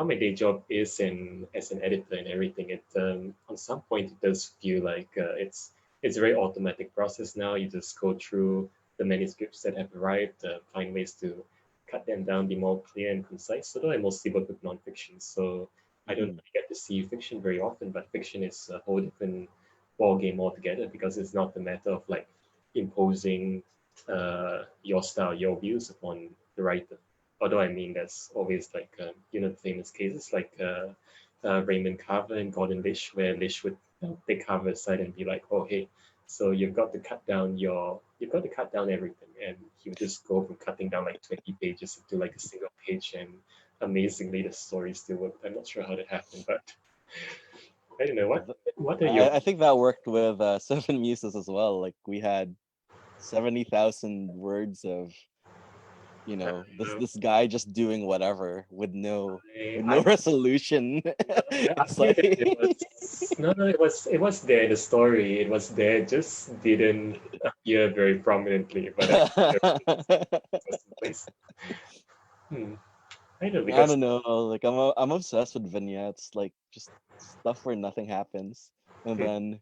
my day job is in as an editor and everything. It on some point it does feel like it's a very automatic process now. You just go through the manuscripts that have arrived, find ways to cut them down, be more clear and concise. Although I mostly work with nonfiction, so I don't Mhm. really get to see fiction very often. But fiction is a whole different ball game altogether, because it's not a matter of like imposing your style, your views upon the writer. Although I mean, there's always like famous cases like Raymond Carver and Gordon Lish, where Lish would take Carver aside and be like, "Oh, hey, so you've got to cut down everything," and he would just go from cutting down like 20 pages into like a single page, and amazingly, the story still worked. I'm not sure how that happened, but I don't know what are your I think that worked with Seven Muses as well. Like, we had 70,000 words of this uh, this guy just doing whatever with no I resolution. I It's argue that it like was no, it was there in the story. It was there, just didn't appear very prominently. But I think the rest was in place. Hmm. I know I because don't know. Like, I'm obsessed with vignettes, like just stuff where nothing happens, and hmm, then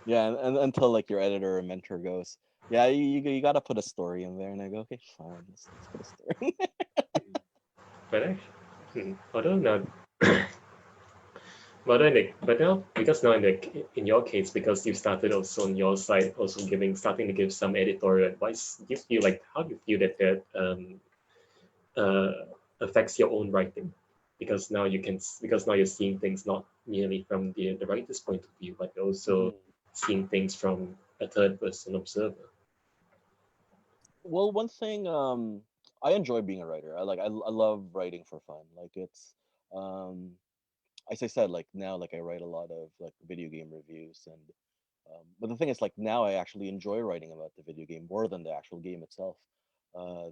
yeah, and until like your editor or mentor goes, yeah, you gotta put a story in there, and I go, okay, fine, let's put a story. but I, although now, but now because now in your case, because you started also on your side, also starting to give some editorial advice. Do you feel like how do you feel that uh, affects your own writing, because now you're seeing things not merely from the writer's point of view, but also Mhm. seeing things from a third person observer. Well, one thing, I enjoy being a writer. I love writing for fun. Like, it's um as I said, like now, like I write a lot of like video game reviews, and but the thing is, like now I actually enjoy writing about the video game more than the actual game itself.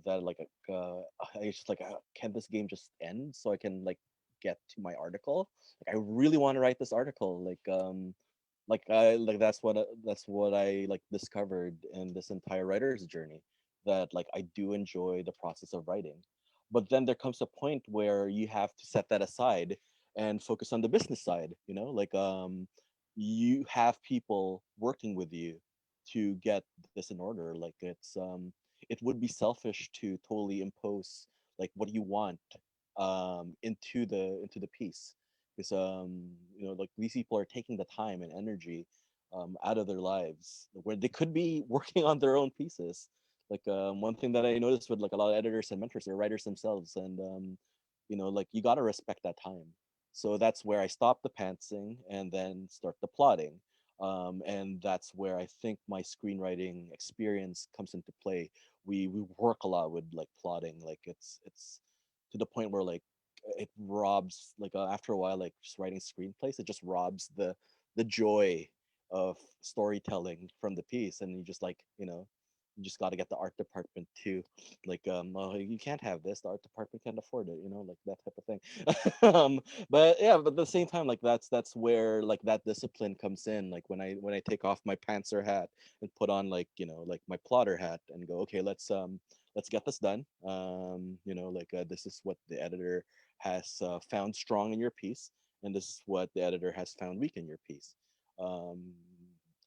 That like I just like, can this game just end so I can like get to my article? Like, I really want to write this article. That's what I like discovered in this entire writer's journey. That like I do enjoy the process of writing, but then there comes a point where you have to set that aside and focus on the business side. Like, you have people working with you to get this in order. Like, it would be selfish to totally impose like what you want into the piece, because like these people are taking the time and energy out of their lives where they could be working on their own pieces. Like, one thing that I noticed with like a lot of editors and mentors, they're writers themselves, and like you got to respect that time. So that's where I stop the pantsing and then start the plotting. And that's where I think my screenwriting experience comes into play. We work a lot with like plotting. Like, it's to the point where like it robs, like, after a while, like just writing screenplays, it just robs the joy of storytelling from the piece, and you just like you just got to get the art department to like oh, you can't have this, the art department can't afford it, you know, like that type of thing. But yeah, but at the same time, like that's where like that discipline comes in. Like when I take off my pantser hat and put on like, you know, like my plotter hat and go, okay, let's get this done. You know, like this is what the editor has found strong in your piece, and this is what the editor has found weak in your piece. um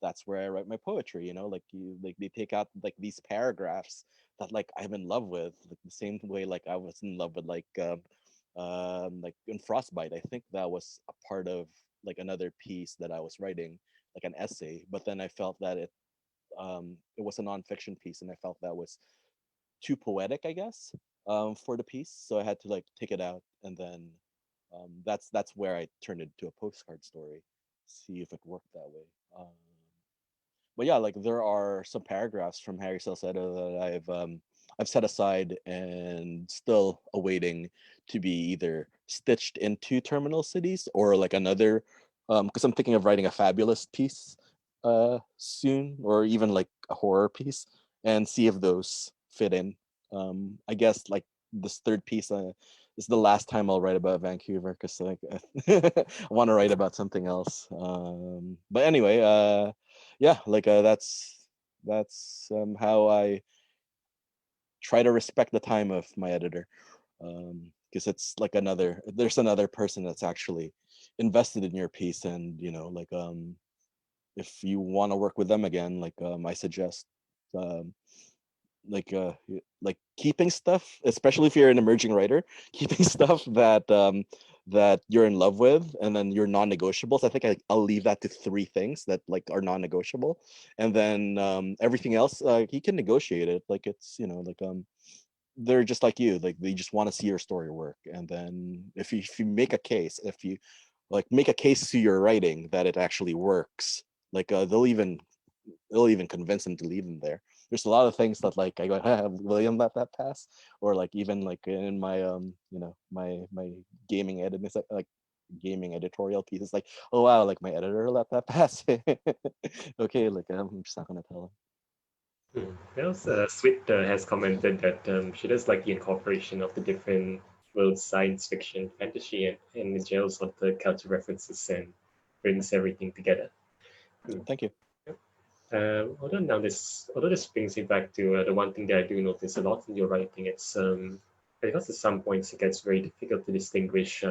that's where I write my poetry, you know, like you like they take out like these paragraphs that like I'm in love with, like the same way like I was in love with like in Frostbite. I think that was a part of like another piece that I was writing, like an essay, but then I felt that it was a nonfiction piece and I felt that was too poetic, I guess, for the piece. So I had to like take it out, and then that's where I turned it into a postcard story, see if it worked that way. But yeah, like there are some paragraphs from Harry Salcedo that I've set aside and still awaiting to be either stitched into Terminal Cities or like another, because I'm thinking of writing a fabulous piece soon, or even like a horror piece, and see if those fit in. I guess like this third piece is the last time I'll write about Vancouver, because like I want to write about something else. But anyway, yeah, like that's how I try to respect the time of my editor, because it's like there's another person that's actually invested in your piece, and you know, like if you want to work with them again, like I suggest um like keeping stuff, especially if you're an emerging writer, keeping stuff that you're in love with, and then your non-negotiables. I think I'll leave that to three things that like are non-negotiable, and then everything else you can negotiate it. Like it's, you know, like they're just like you, like they just want to see your story work. And then if you make a case, if you like make a case to your writing that it actually works, like they'll even convince them to leave them there. There's a lot of things that like I go, William, let that pass, or like even like in my you know, my gaming edit, like gaming editorial pieces, like, oh wow, like my editor let that pass. Okay, like I'm just not gonna tell Well, Sweet has commented that she does like the incorporation of the different worlds, science fiction, fantasy, and the gels of the culture references and brings everything together. him. Thank you. Although this brings me back to the one thing that I do notice a lot in your writing, it's because at some points it gets very difficult to distinguish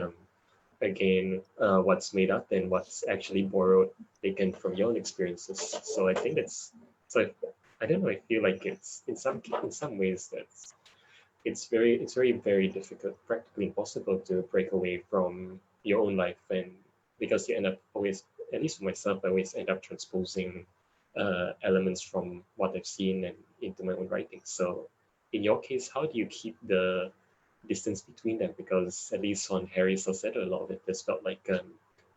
again what's made up and what's actually borrowed, taken from your own experiences. So I think so. I don't know. I feel like it's in some ways that it's very difficult, practically impossible to break away from your own life, and because you end up always, at least for myself, I always end up transposing elements from what I've seen and into my own writing. So in your case, how do you keep the distance between them? Because at least on Harry Salcedo, a lot of it just felt like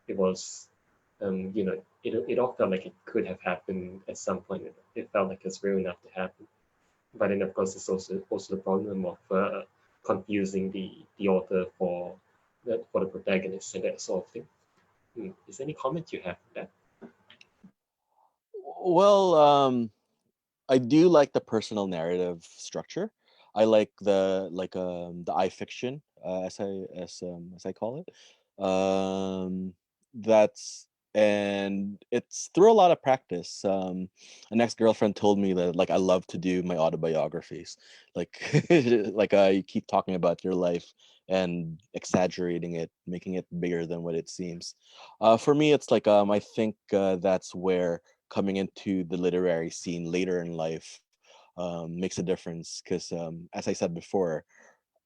it was it all felt like it could have happened at some point. It felt like it's real enough to happen. But then, of course, there's also the problem of confusing the author for the protagonist and that sort of thing. Is there any comment you have on that? Well, I do like the personal narrative structure. I like the I fiction, as I call it. That's and it's through a lot of practice. An ex girlfriend told me that like I love to do my autobiographies, like like you keep talking about your life and exaggerating it, making it bigger than what it seems. For me, it's like I think that's where coming into the literary scene later in life makes a difference, because as I said before,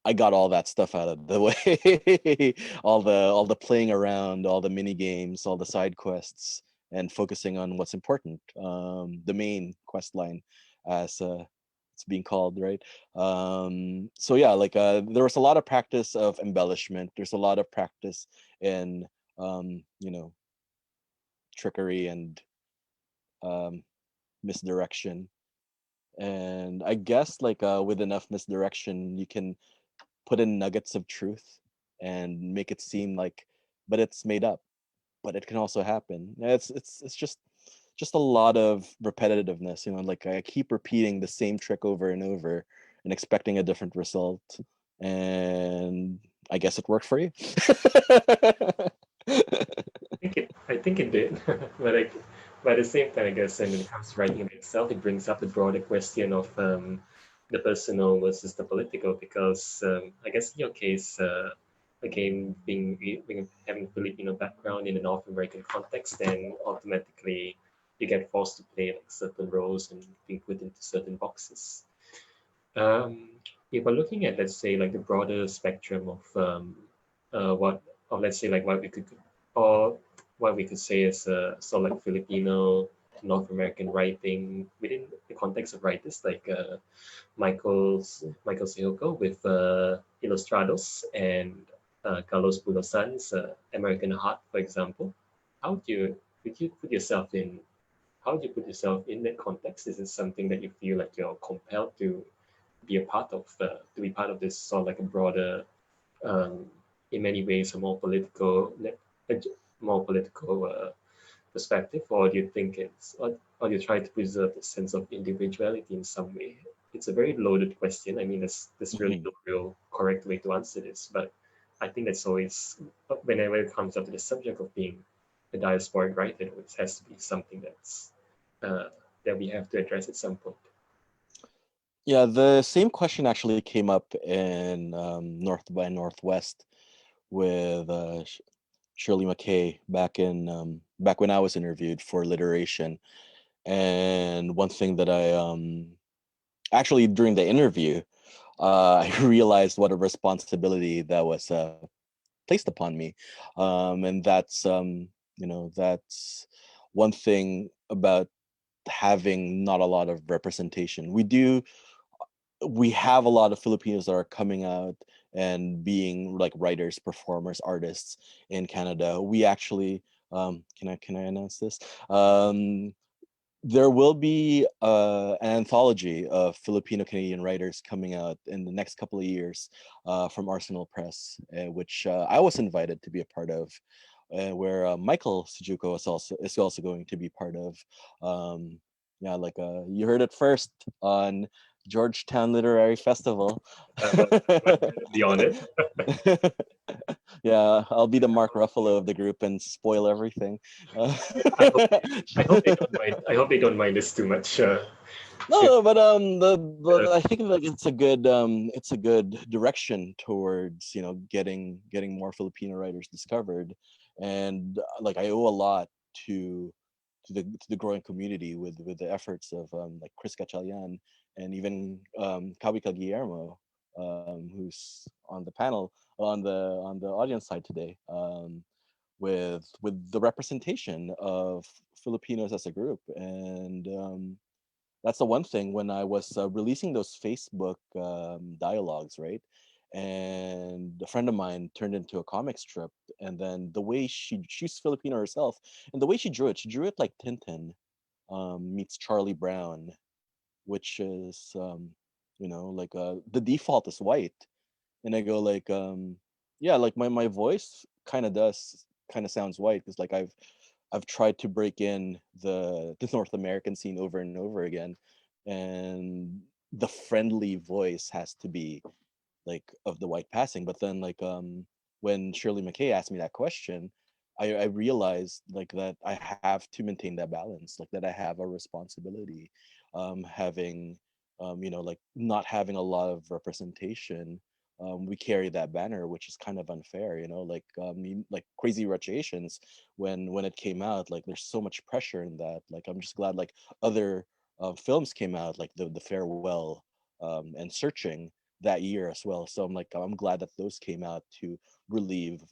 I got all that stuff out of the way. All the playing around, all the mini games, all the side quests, and focusing on what's important, the main quest line, as it's being called, right? So yeah, like there was a lot of practice of embellishment. There's a lot of practice in you know, trickery and um, misdirection. And I guess like with enough misdirection, you can put in nuggets of truth and make it seem like, but it's made up. But it can also happen. It's just a lot of repetitiveness. Like I keep repeating the same trick over and over and expecting a different result, and I guess it worked for you. I think it did, but at the same time, I guess, and when it comes to writing itself, it brings up the broader question of the personal versus the political, because I guess in your case, again, being having Filipino background in a North American context, then automatically you get forced to play like certain roles and being put into certain boxes. Um, if we're looking at, let's say, like the broader spectrum of what, or let's say like or what we could say is sort of like Filipino to North American writing within the context of writers like Michael Sihoko with Ilustrados and Carlos Bulosan's American Heart, for example. How do you would you put yourself in? How do you put yourself in that context? Is it something that you feel like you're compelled to be a part of, to be part of this sort of like a broader, um, in many ways, a more political perspective, or do you think or do you try to preserve the sense of individuality in some way? It's a very loaded question. I mean, there's really Mhm. no real correct way to answer this, but I think that's always, whenever it comes up to the subject of being a diasporic writer, it always has to be something uh, that we have to address at some point. Yeah, the same question actually came up in North by Northwest with Shirley McKay back when I was interviewed for Literation. And one thing that I actually during the interview, I realized what a responsibility that was placed upon me, and that's one thing about having not a lot of representation. We have a lot of Filipinos that are coming out and being like writers, performers, artists in Canada. We actually can I announce this? There will be an anthology of Filipino Canadian writers coming out in the next couple of years from Arsenal Press, which I was invited to be a part of, where Michael Sujuko is also going to be part of. Yeah, like you heard it first on Georgetown Literary Festival. Be on it. Yeah, I'll be the Mark Ruffalo of the group and spoil everything. I hope I hope they don't mind. I hope they don't mind this too much. Since No, but I think like it's a good direction towards getting more Filipino writers discovered, and like I owe a lot to to the growing community with the efforts of like Chris Gatchalian and even Kawika Guillermo, who's on the panel on the audience side today, with the representation of Filipinos as a group. And that's the one thing when I was releasing those Facebook dialogues, right? And a friend of mine turned into a comic strip, and then the way she's Filipino herself, and the way she drew it like Tintin meets Charlie Brown, which is like the default is white, and I go like yeah, like my voice kind of sounds white because like I've tried to break in the North American scene over and over again, and the friendly voice has to be like of the white passing. But then like when Shirley McKay asked me that question, I realized like that I have to maintain that balance, like that I have a responsibility, having like not having a lot of representation. We carry that banner, which is kind of unfair, like like Crazy Rich Asians, when it came out, like there's so much pressure in that. Like I'm just glad like other films came out, like the Farewell and Searching that year as well. So I'm glad that those came out to relieve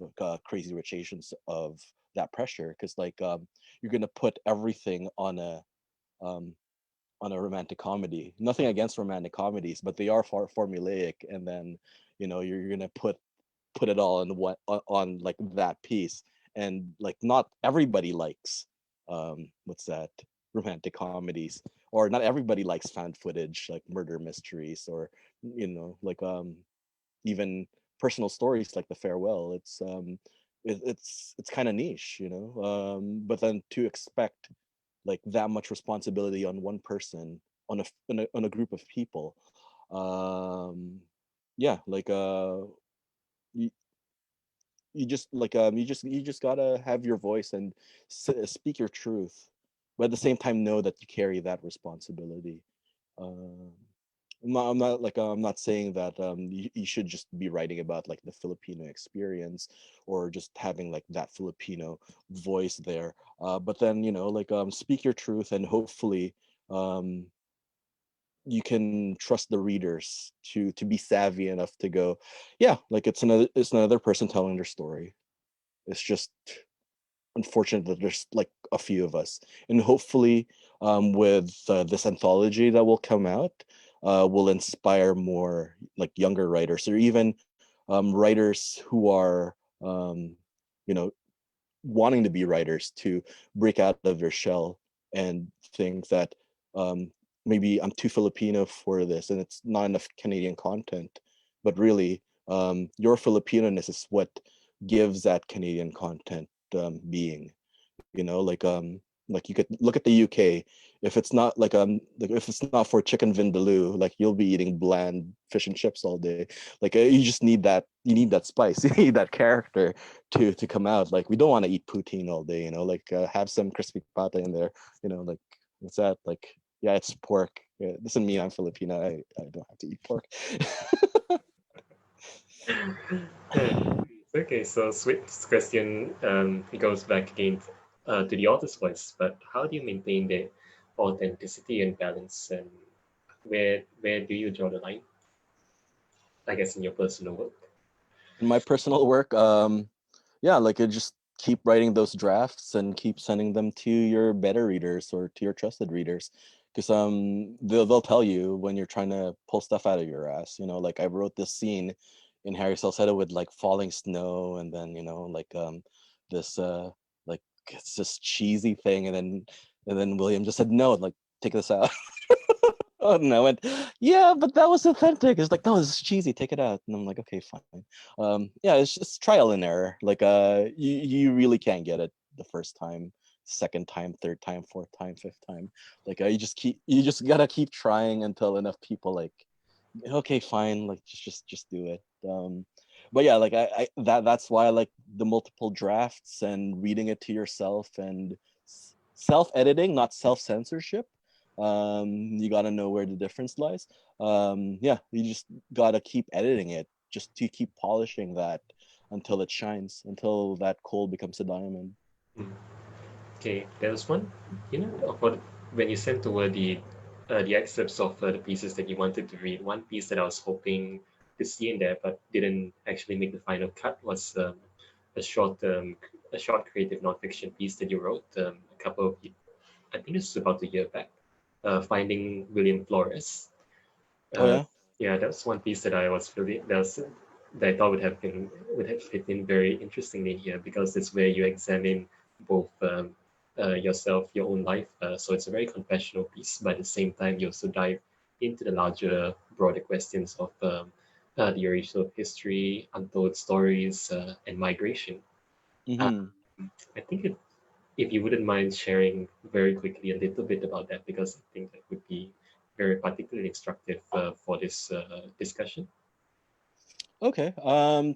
Crazy Rich Asians of that pressure, because like you're gonna put everything um, on a romantic comedy. Nothing against romantic comedies, but they are far formulaic, and then you're gonna put it all in on like that piece, and like not everybody likes what's that romantic comedies, or not everybody likes found footage like murder mysteries, or like even personal stories like The Farewell. It's kind of niche, but then to expect like that much responsibility on one person, on a group of people. um yeah, like you, you just gotta have your voice and speak your truth, but at the same time know that you carry that responsibility. um I'm not saying that you should just be writing about like the Filipino experience, or just having like that Filipino voice there. But then, like, speak your truth, and hopefully um you can trust the readers to be savvy enough to go, yeah, like it's another person telling their story. It's just unfortunate that there's like a few of us, and hopefully with this anthology that will come out, will inspire more like younger writers, or even writers who are you know wanting to be writers, to break out of their shell and think that maybe I'm too Filipino for this and it's not enough Canadian content. But really, your Filipino-ness is what gives that Canadian content being. Like you could look at the UK. If it's not like if it's not for chicken vindaloo, like you'll be eating bland fish and chips all day. Like you just need that. You need that spice. You need that character to come out. Like we don't want to eat poutine all day. Like have some crispy pata in there. Like what's that? Like yeah, it's pork. Yeah, doesn't mean I'm Filipino. I don't have to eat pork. Okay, so switch question. It goes back again to the author's voice, but how do you maintain the authenticity and balance, and where do you draw the line? I guess in your personal work. In my personal work, yeah, like just keep writing those drafts and keep sending them to your beta readers or to your trusted readers, because they'll tell you when you're trying to pull stuff out of your ass. Like I wrote this scene in Harry Salcedo with like falling snow, and then like this like it's this cheesy thing, and then William just said no, like take this out. Oh no, and yeah, but that was authentic. It's like, no, this is cheesy, take it out. And I'm like, okay, fine. Yeah, it's just trial and error. Like you really can't get it the first time, second time, third time, fourth time, fifth time. Like you just gotta keep trying until enough people like, okay, fine, like just do it. But yeah, like that's why I like the multiple drafts and reading it to yourself, and self-editing, not self-censorship. You got to know where the difference lies. Yeah, you just got to keep editing it, just to keep polishing that until it shines, until that coal becomes a diamond. Mm. Okay, there was one, when you sent over the excerpts of the pieces that you wanted to read. One piece that I was hoping to see in there, but didn't actually make the final cut, was a short um, a short creative nonfiction piece that you wrote a couple of I think this was about a year back. Finding William Flores. Oh Uh, yeah. yeah, that was one piece that I was really that I thought would have fit in very interestingly here, because it's where you examine both yourself, your own life. So it's a very confessional piece, but at the same time, you also dive into the larger, broader questions of the origin of history, untold stories, and migration. Uh, Mm-hmm. I think if you wouldn't mind sharing very quickly a little bit about that, because I think that would be very particularly instructive for this discussion. Okay.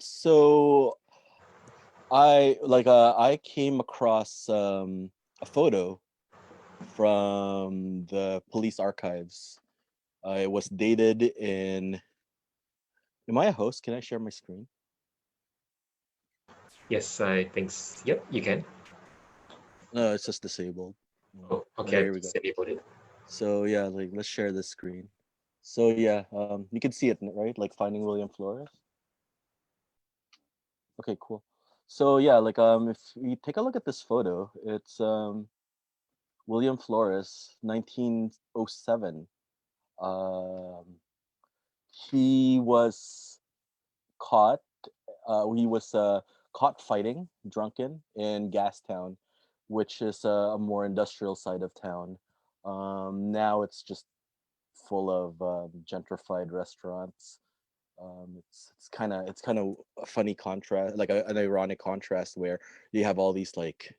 So I came across a photo from the police archives. It was dated in. Am I a host? Can I share my screen? Yes, I think, yep, you can. No, it's just disabled. Oh, Oh, okay, here I've we go. disabled it. So yeah, like let's share this screen. So yeah, you can see it, right? Like Finding William Flores. Okay, cool. So yeah, like if you take a look at this photo, it's William Flores, 1907. Um, he was caught. He was caught fighting, drunken in Gastown, which is a more industrial side of town. Now it's just full of gentrified restaurants. It's kind of a funny contrast, like an ironic contrast, where you have all these like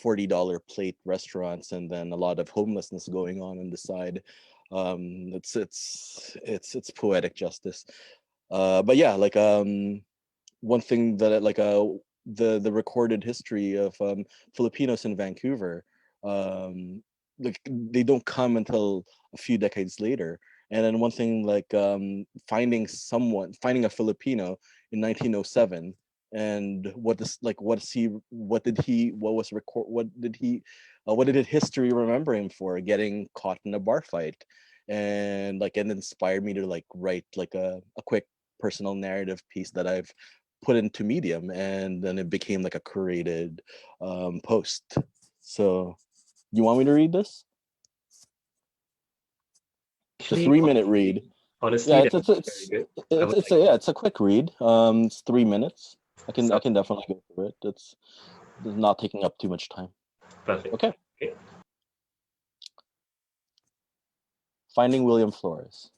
$40 plate restaurants, and then a lot of homelessness going on the side. It's poetic justice. But yeah, like one thing that the recorded history of Filipinos in Vancouver, like they don't come until a few decades later. And then one thing like finding a Filipino in 1907, and what did history remember him for? Getting caught in a bar fight, and like it inspired me to like write like a quick personal narrative piece that I've put into Medium, and then it became like a curated post. So, you want me to read this? It's a Actually, 3-minute read. honestly, Yeah, that would be very good. I would like it's a quick read. It's 3 minutes. I can definitely go through it. It's not taking up too much time. perfect. Okay. Okay. Finding William Flores.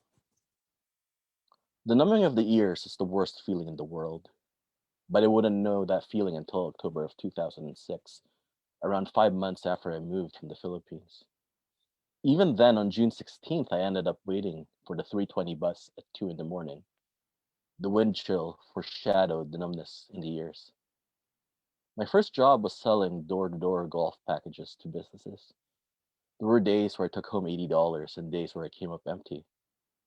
The numbing of the ears is the worst feeling in the world, but I wouldn't know that feeling until October of 2006, around 5 months after I moved from the Philippines. Even then, on June 16th, I ended up waiting for the 3:20 bus at 2 in the morning. The wind chill foreshadowed the numbness in the ears. My first job was selling door-to-door golf packages to businesses. There were days where I took home $80 and days where I came up empty.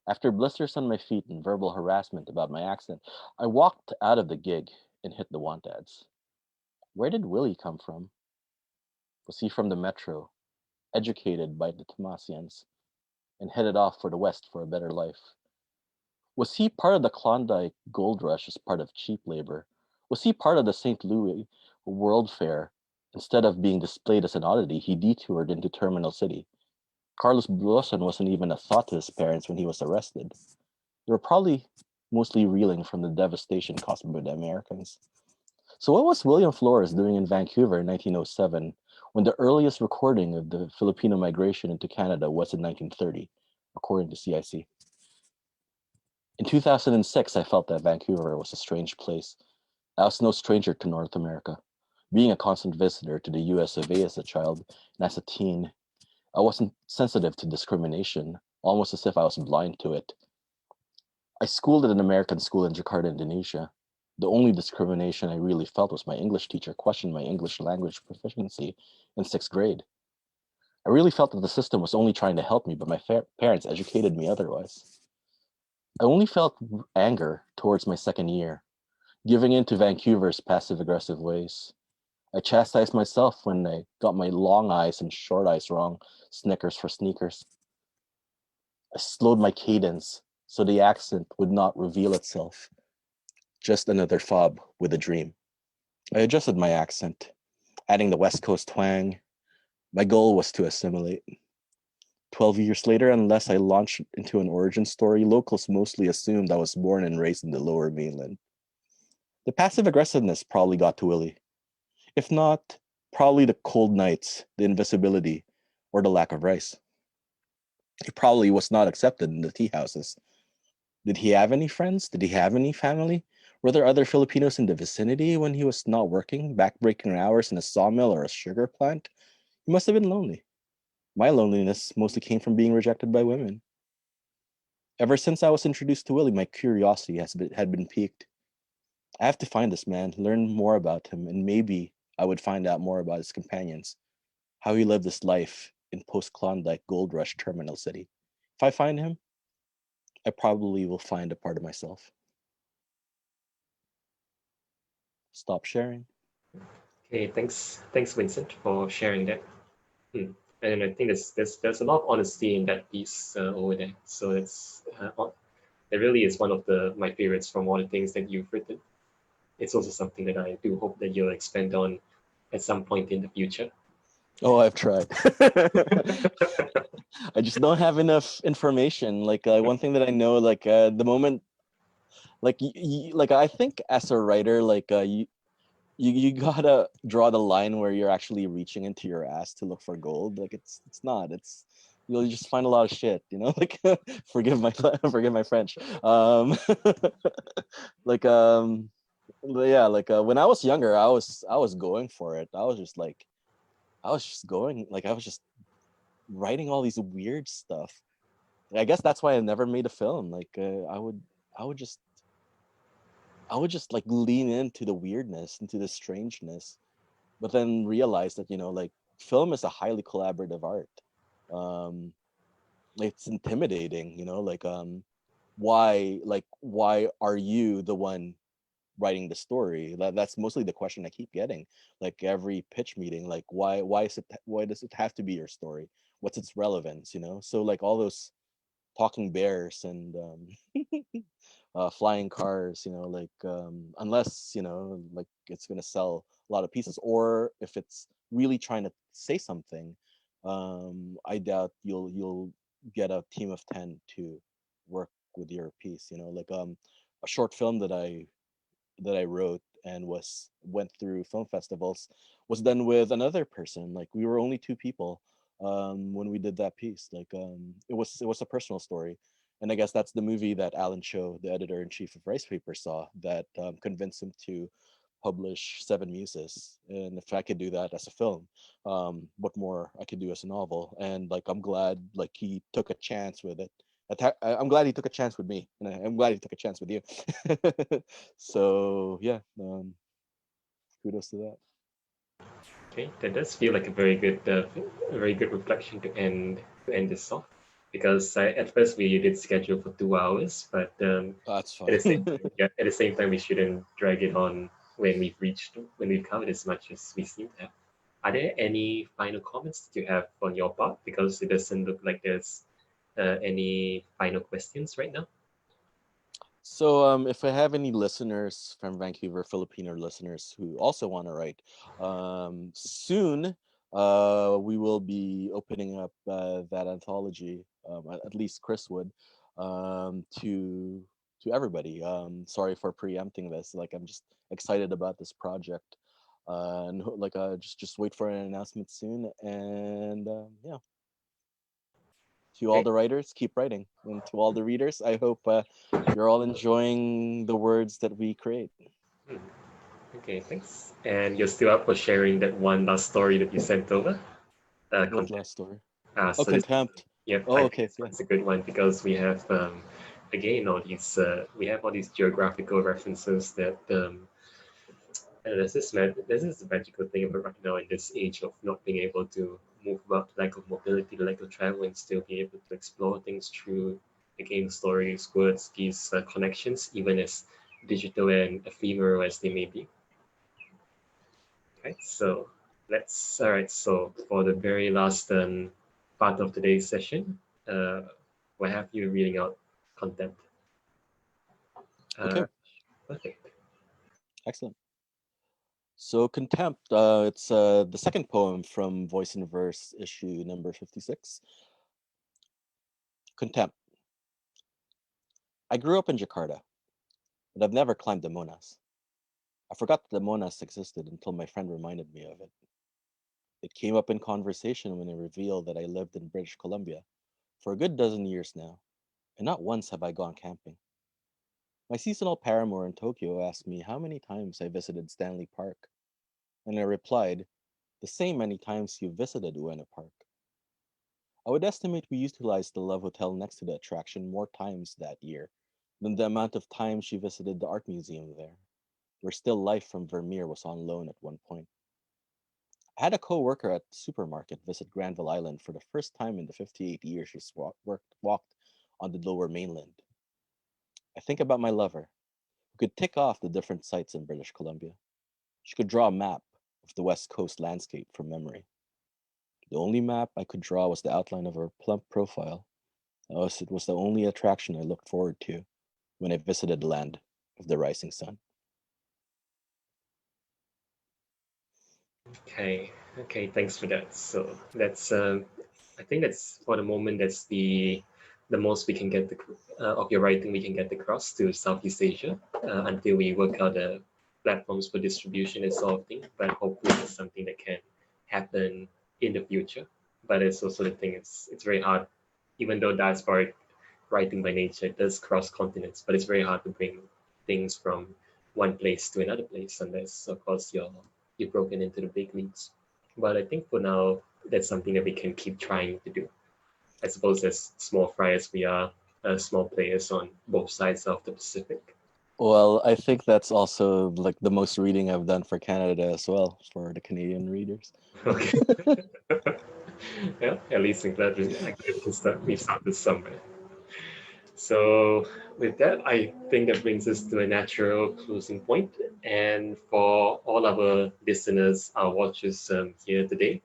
After blisters on my feet and verbal harassment about my accent, I walked out of the gig and hit the want ads. Where did Willie come from? Was he from the metro, educated by the Tomasians, and headed off for the West for a better life? Was he part of the Klondike gold rush as part of cheap labor? Was he part of the St. Louis World Fair? Instead of being displayed as an oddity, he detoured into Terminal City. Carlos Bulosan wasn't even a thought to his parents when he was arrested. They were probably mostly reeling from the devastation caused by the Americans. So what was William Flores doing in Vancouver in 1907 when the earliest recording of the Filipino migration into Canada was in 1930, according to CIC? In 2006, I felt that Vancouver was a strange place. I was no stranger to North America. Being a constant visitor to the US of A as a child and as a teen, I wasn't sensitive to discrimination, almost as if I was blind to it. I schooled at an American school in Jakarta, Indonesia. The only discrimination I really felt was my English teacher questioned my English language proficiency in 6th grade. I really felt that the system was only trying to help me, but my parents educated me otherwise. I only felt anger towards my second year, giving in to Vancouver's passive-aggressive ways. I chastised myself when I got my long eyes and short eyes wrong, Snickers for sneakers. I slowed my cadence so the accent would not reveal itself. Just another fob with a dream. I adjusted my accent, adding the West Coast twang. My goal was to assimilate. 12 years later, unless I launched into an origin story, locals mostly assumed I was born and raised in the lower mainland. The passive aggressiveness probably got to Willie. If not, probably the cold nights, the invisibility, or the lack of rice. He probably was not accepted in the tea houses. Did he have any friends? Did he have any family? Were there other Filipinos in the vicinity when he was not working, backbreaking hours in a sawmill or a sugar plant? He must have been lonely. My loneliness mostly came from being rejected by women. Ever since I was introduced to Willie, my curiosity had been piqued. I have to find this man, learn more about him, and maybe I would find out more about his companions, how he lived his life in post-Klondike Gold Rush Terminal City. If I find him, I probably will find a part of myself. Stop sharing. Okay, thanks, Vincent, for sharing that. And I think there's a lot of honesty in that piece over there. So it really is one of my favorites from all the things that you've written. It's also something that I do hope that you'll expand on at some point in the future. Oh, I've tried. I just don't have enough information. Like one thing that I know, like the moment, like like I think as a writer, like you gotta draw the line where you're actually reaching into your ass to look for gold. Like it's not. It's you'll just find a lot of shit. You know, like forgive my French. Like yeah, like when I was younger, I was going for it. I was just like I was just going, like, I was just writing all these weird stuff. I guess that's why I never made a film. Like, I would just, I would just like lean into the weirdness, into the strangeness, but then realize that, you know, like, film is a highly collaborative art. Um, it's intimidating, you know, like, why are you the one writing the story? That's mostly the question I keep getting, like every pitch meeting. Like, why does it have to be your story? What's its relevance, you know? So like all those talking bears and flying cars, you know, like, unless, you know, like, it's going to sell a lot of pieces, or if it's really trying to say something, I doubt you'll get a team of 10 to work with your piece, you know. Like, a short film that I wrote and went through film festivals was done with another person. Like, we were only two people when we did that piece. Like, it was a personal story, and I guess that's the movie that Alan Cho, the editor in chief of Rice Paper, saw that convinced him to publish Seven Muses. And if I could do that as a film, what more I could do as a novel? And like, I'm glad like he took a chance with it. I'm glad he took a chance with me, and I'm glad he took a chance with you. So yeah, kudos to that. Okay, that does feel like a very good reflection to end this off. Because at first we did schedule for 2 hours, but That's at the fine. same time, yeah, at the same time, we shouldn't drag it on when we've covered as much as we seem to have. Are there any final comments that you have on your part? Because it doesn't look like there's any final questions right now. So, if I have any listeners from Vancouver, Filipino listeners who also want to write, soon, we will be opening up that anthology. At least Chris would, to everybody. Sorry for preempting this. Like, I'm just excited about this project, and like, just wait for an announcement soon. And yeah, to all Okay. the writers, keep writing, and to all the readers, I hope you're all enjoying the words that we create. Hmm. Okay, thanks. And you're still up for sharing that one last story that you sent over? What Content. last story? Oh, So this, contempt. yep, Oh, I think okay, this yeah. one's a good one because we have again we have all these geographical references that and there's this magical thing about right now in this age of not being able to move about, lack of mobility, lack of travel, and still be able to explore things through again stories, words, these connections, even as digital and ephemeral as they may be. Okay, so let's all right. So for the very last part of today's session, uh, we'll have you reading out content. Okay, Uh, Perfect. excellent. So, contempt. It's the second poem from Voice and Verse, issue number 56. Contempt. I grew up in Jakarta, but I've never climbed the Monas. I forgot that the Monas existed until my friend reminded me of it. It came up in conversation when I revealed that I lived in British Columbia for a good dozen years now, and not once have I gone camping. My seasonal paramour in Tokyo asked me how many times I visited Stanley Park, and I replied, the same many times you visited Ueno Park. I would estimate we utilized the Love Hotel next to the attraction more times that year than the amount of times she visited the art museum there, where still life from Vermeer was on loan at one point. I had a co-worker at the supermarket visit Granville Island for the first time in the 58 years she's walked on the lower mainland. I think about my lover, who could tick off the different sites in British Columbia. She could draw a map of the West Coast landscape from memory. The only map I could draw was the outline of her plump profile. It was the only attraction I looked forward to when I visited the land of the rising sun. Okay. Okay. Thanks for that. So that's I think that's for the moment that's the most we can get of your writing we can get across to Southeast Asia until we work out the platforms for distribution and sort of thing. But hopefully it's something that can happen in the future. But it's also the thing it's very hard, even though diasporic writing by nature does cross continents, but it's very hard to bring things from one place to another place unless of course you've broken into the big leagues. But I think for now, that's something that we can keep trying to do. I suppose as small fry as we are, small players on both sides of the Pacific. Well, I think that's also like the most reading I've done for Canada as well, for the Canadian readers. Okay. Yeah, at least I'm glad we started somewhere. So with that, I think that brings us to a natural closing point. And for all our listeners, our watchers here today,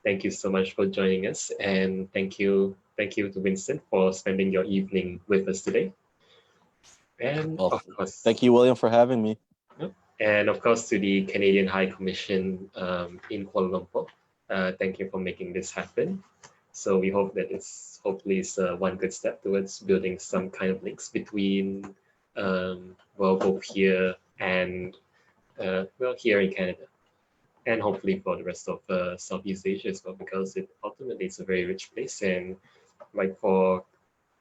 thank you so much for joining us, and thank you to Vincent for spending your evening with us today. And Well, of course, thank you, William, for having me. yep, and of course to the Canadian High Commission in Kuala Lumpur. Thank you for making this happen. So we hope that it's hopefully is one good step towards building some kind of links between well both here and well here in Canada, and hopefully for the rest of Southeast Asia as well, because it ultimately it's a very rich place, and like for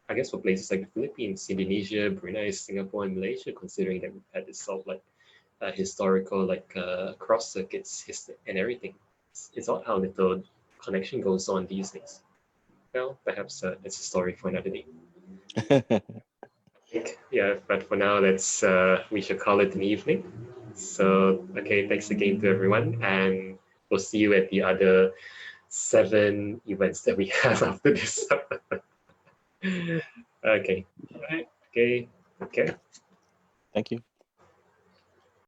I guess for places like the Philippines, Indonesia, Brunei, Singapore, and Malaysia, considering that we've had this sort of like historical like cross circuits and everything, it's odd how little connection goes on these days. Well, perhaps it's a story for another day. Yeah, but for now, let's we should call it an evening. So, okay, thanks again to everyone, and we'll see you at the other 7 events that we have after this. Okay, all right, okay, okay. Thank you.